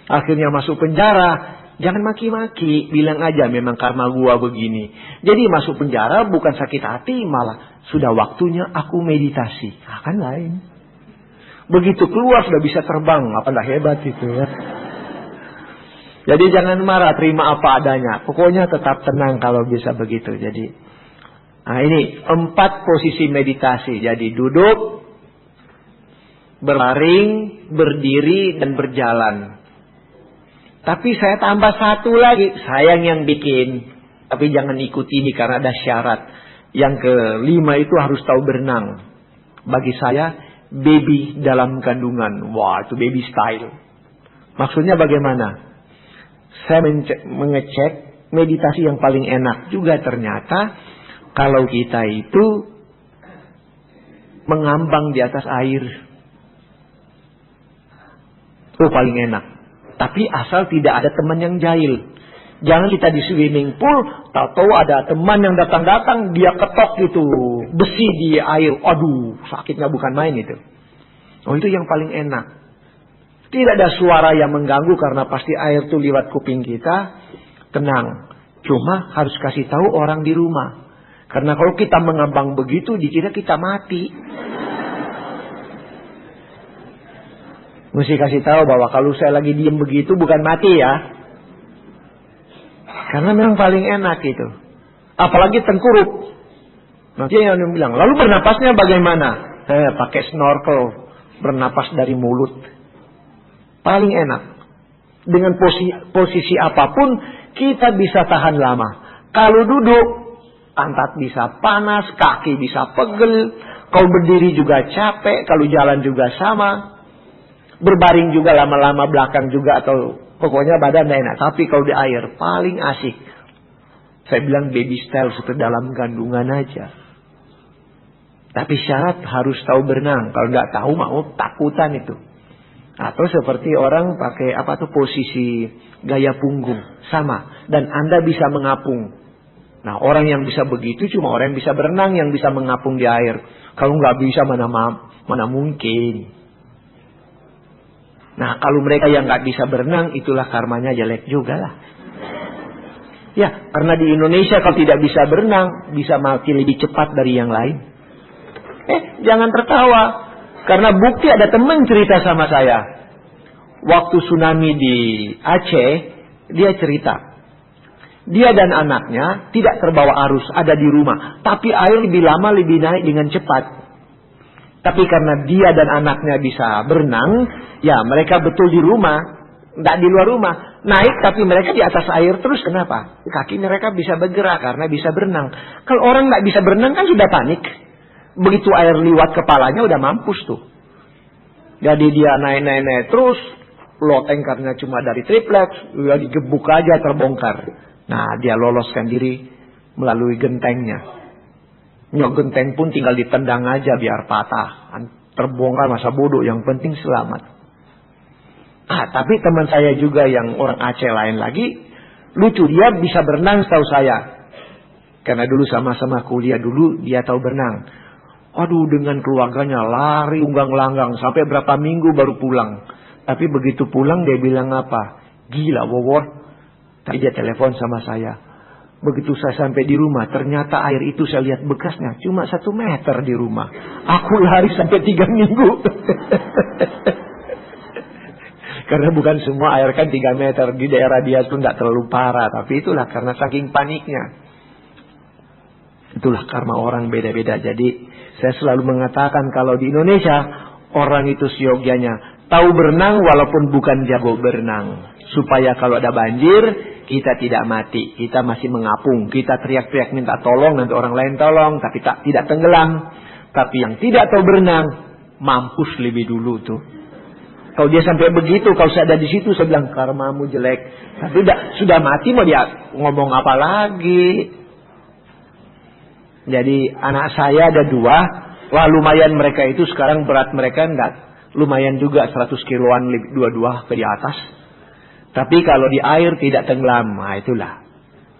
S1: Akhirnya masuk penjara. Jangan maki-maki, bilang aja memang karma gua begini. Jadi masuk penjara bukan sakit hati, malah sudah waktunya aku meditasi. Akan lain. Begitu keluar sudah bisa terbang, apalah hebat itu ya. Jadi jangan marah, terima apa adanya. Pokoknya tetap tenang kalau bisa begitu. Jadi, nah ini 4 posisi meditasi. Jadi duduk, berbaring, berdiri, dan berjalan. Tapi saya tambah satu lagi, sayang yang bikin. Tapi jangan ikuti ini karena ada syarat. Yang kelima itu harus tahu berenang. Bagi saya, baby dalam kandungan. Wah, itu baby style. Maksudnya bagaimana? Saya mengecek meditasi yang paling enak. Juga ternyata kalau kita itu mengambang di atas air. Itu paling enak. Tapi asal tidak ada teman yang jahil. Jangan kita di swimming pool, tahu ada teman yang datang-datang, dia ketok gitu besi di air. Aduh, sakitnya bukan main itu. Oh, itu yang paling enak. Tidak ada suara yang mengganggu karena pasti air itu lewat kuping kita. Tenang. Cuma harus kasih tahu orang di rumah. Karena kalau kita mengambang begitu, dikira kita mati. Mesti kasih tahu bahwa kalau saya lagi diem begitu bukan mati ya. Karena memang paling enak itu. Apalagi tengkurap. Nanti yang bilang, lalu bernapasnya bagaimana? Pakai snorkel. Bernapas dari mulut. Paling enak. Dengan posisi apapun, kita bisa tahan lama. Kalau duduk, pantat bisa panas, kaki bisa pegel. Kalau berdiri juga capek, kalau jalan juga sama. Berbaring juga lama-lama belakang juga atau pokoknya badan enak. Tapi kalau di air paling asik. Saya bilang baby style seperti dalam kandungan aja. Tapi syarat harus tahu berenang. Kalau nggak tahu mau takutan itu. Atau seperti orang pakai posisi gaya punggung sama. Dan Anda bisa mengapung. Nah, orang yang bisa begitu cuma orang yang bisa berenang, yang bisa mengapung di air. Kalau nggak bisa mana mungkin. Nah, kalau mereka yang nggak bisa berenang, itulah karmanya jelek juga lah. Ya, karena di Indonesia kalau tidak bisa berenang, bisa mati lebih cepat dari yang lain. Jangan tertawa. Karena bukti ada teman cerita sama saya. Waktu tsunami di Aceh, dia cerita. Dia dan anaknya tidak terbawa arus, ada di rumah. Tapi air lebih lama, lebih naik dengan cepat. Tapi karena dia dan anaknya bisa berenang, ya mereka betul di rumah, tidak di luar rumah. Naik tapi mereka di atas air terus. Kenapa? Kaki mereka bisa bergerak karena bisa berenang. Kalau orang tidak bisa berenang kan sudah panik. Begitu air liwat kepalanya udah mampus tuh. Jadi dia naik terus. Loteng karena cuma dari triplex, ya digebuk aja terbongkar. Nah, dia loloskan diri melalui gentengnya. Genteng pun tinggal ditendang aja biar patah. Terbongkar masa bodoh, yang penting selamat. Tapi teman saya juga yang orang Aceh lain lagi. Lucu, dia bisa berenang setahu saya. Karena dulu sama-sama kuliah dulu, dia tahu berenang. Aduh, dengan keluarganya lari unggang-langgang. Sampai berapa minggu baru pulang. Tapi begitu pulang dia bilang apa? Gila, Wawor. Tapi dia telepon sama saya. Begitu saya sampai di rumah, ternyata air itu saya lihat bekasnya cuma 1 meter di rumah. Aku lari sampai 3 minggu. Karena bukan semua air kan 3 meter. Di daerah dia pun tidak terlalu parah. Tapi itulah karena saking paniknya. Itulah karma orang beda-beda. Jadi saya selalu mengatakan kalau di Indonesia, orang itu seyogyanya tahu berenang walaupun bukan jago berenang. Supaya kalau ada banjir, kita tidak mati. Kita masih mengapung. Kita teriak-teriak minta tolong, nanti orang lain tolong. Tapi tidak tenggelam. Tapi yang tidak tahu berenang, mampus lebih dulu tuh. Kalau dia sampai begitu, kalau saya ada di situ, saya bilang karmamu jelek. Tapi sudah mati mau dia ngomong apa lagi? Jadi anak saya ada 2. Wah, lumayan mereka itu sekarang berat mereka enggak. Lumayan juga 100 kiloan dua-dua ke di atas. Tapi kalau di air tidak tenggelam, nah itulah.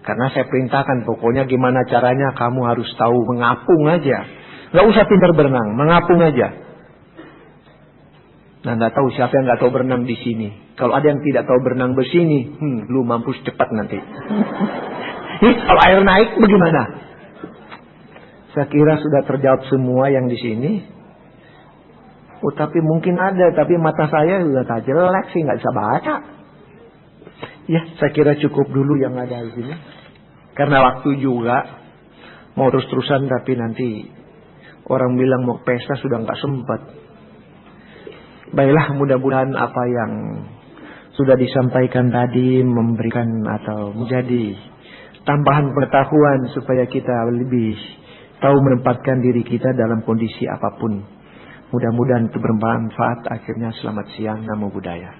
S1: Karena saya perintahkan pokoknya gimana caranya kamu harus tahu mengapung aja. Nggak usah pintar berenang, mengapung aja. Nah, nggak tahu siapa yang nggak tahu berenang di sini. Kalau ada yang tidak tahu berenang di sini, lu mampus cepat nanti. Kalau air naik bagaimana? Saya kira sudah terjawab semua yang di sini. Tapi mungkin ada, tapi mata saya sudah tak jelek sih, nggak bisa baca. Ya, saya kira cukup dulu yang ada di sini. Karena waktu juga mau terus-terusan, tapi nanti orang bilang mau pesta sudah nggak sempat. Baiklah, mudah-mudahan apa yang sudah disampaikan tadi memberikan atau menjadi tambahan pengetahuan supaya kita lebih tahu menempatkan diri kita dalam kondisi apapun. Mudah-mudahan itu bermanfaat. Akhirnya selamat siang, namo buddhaya.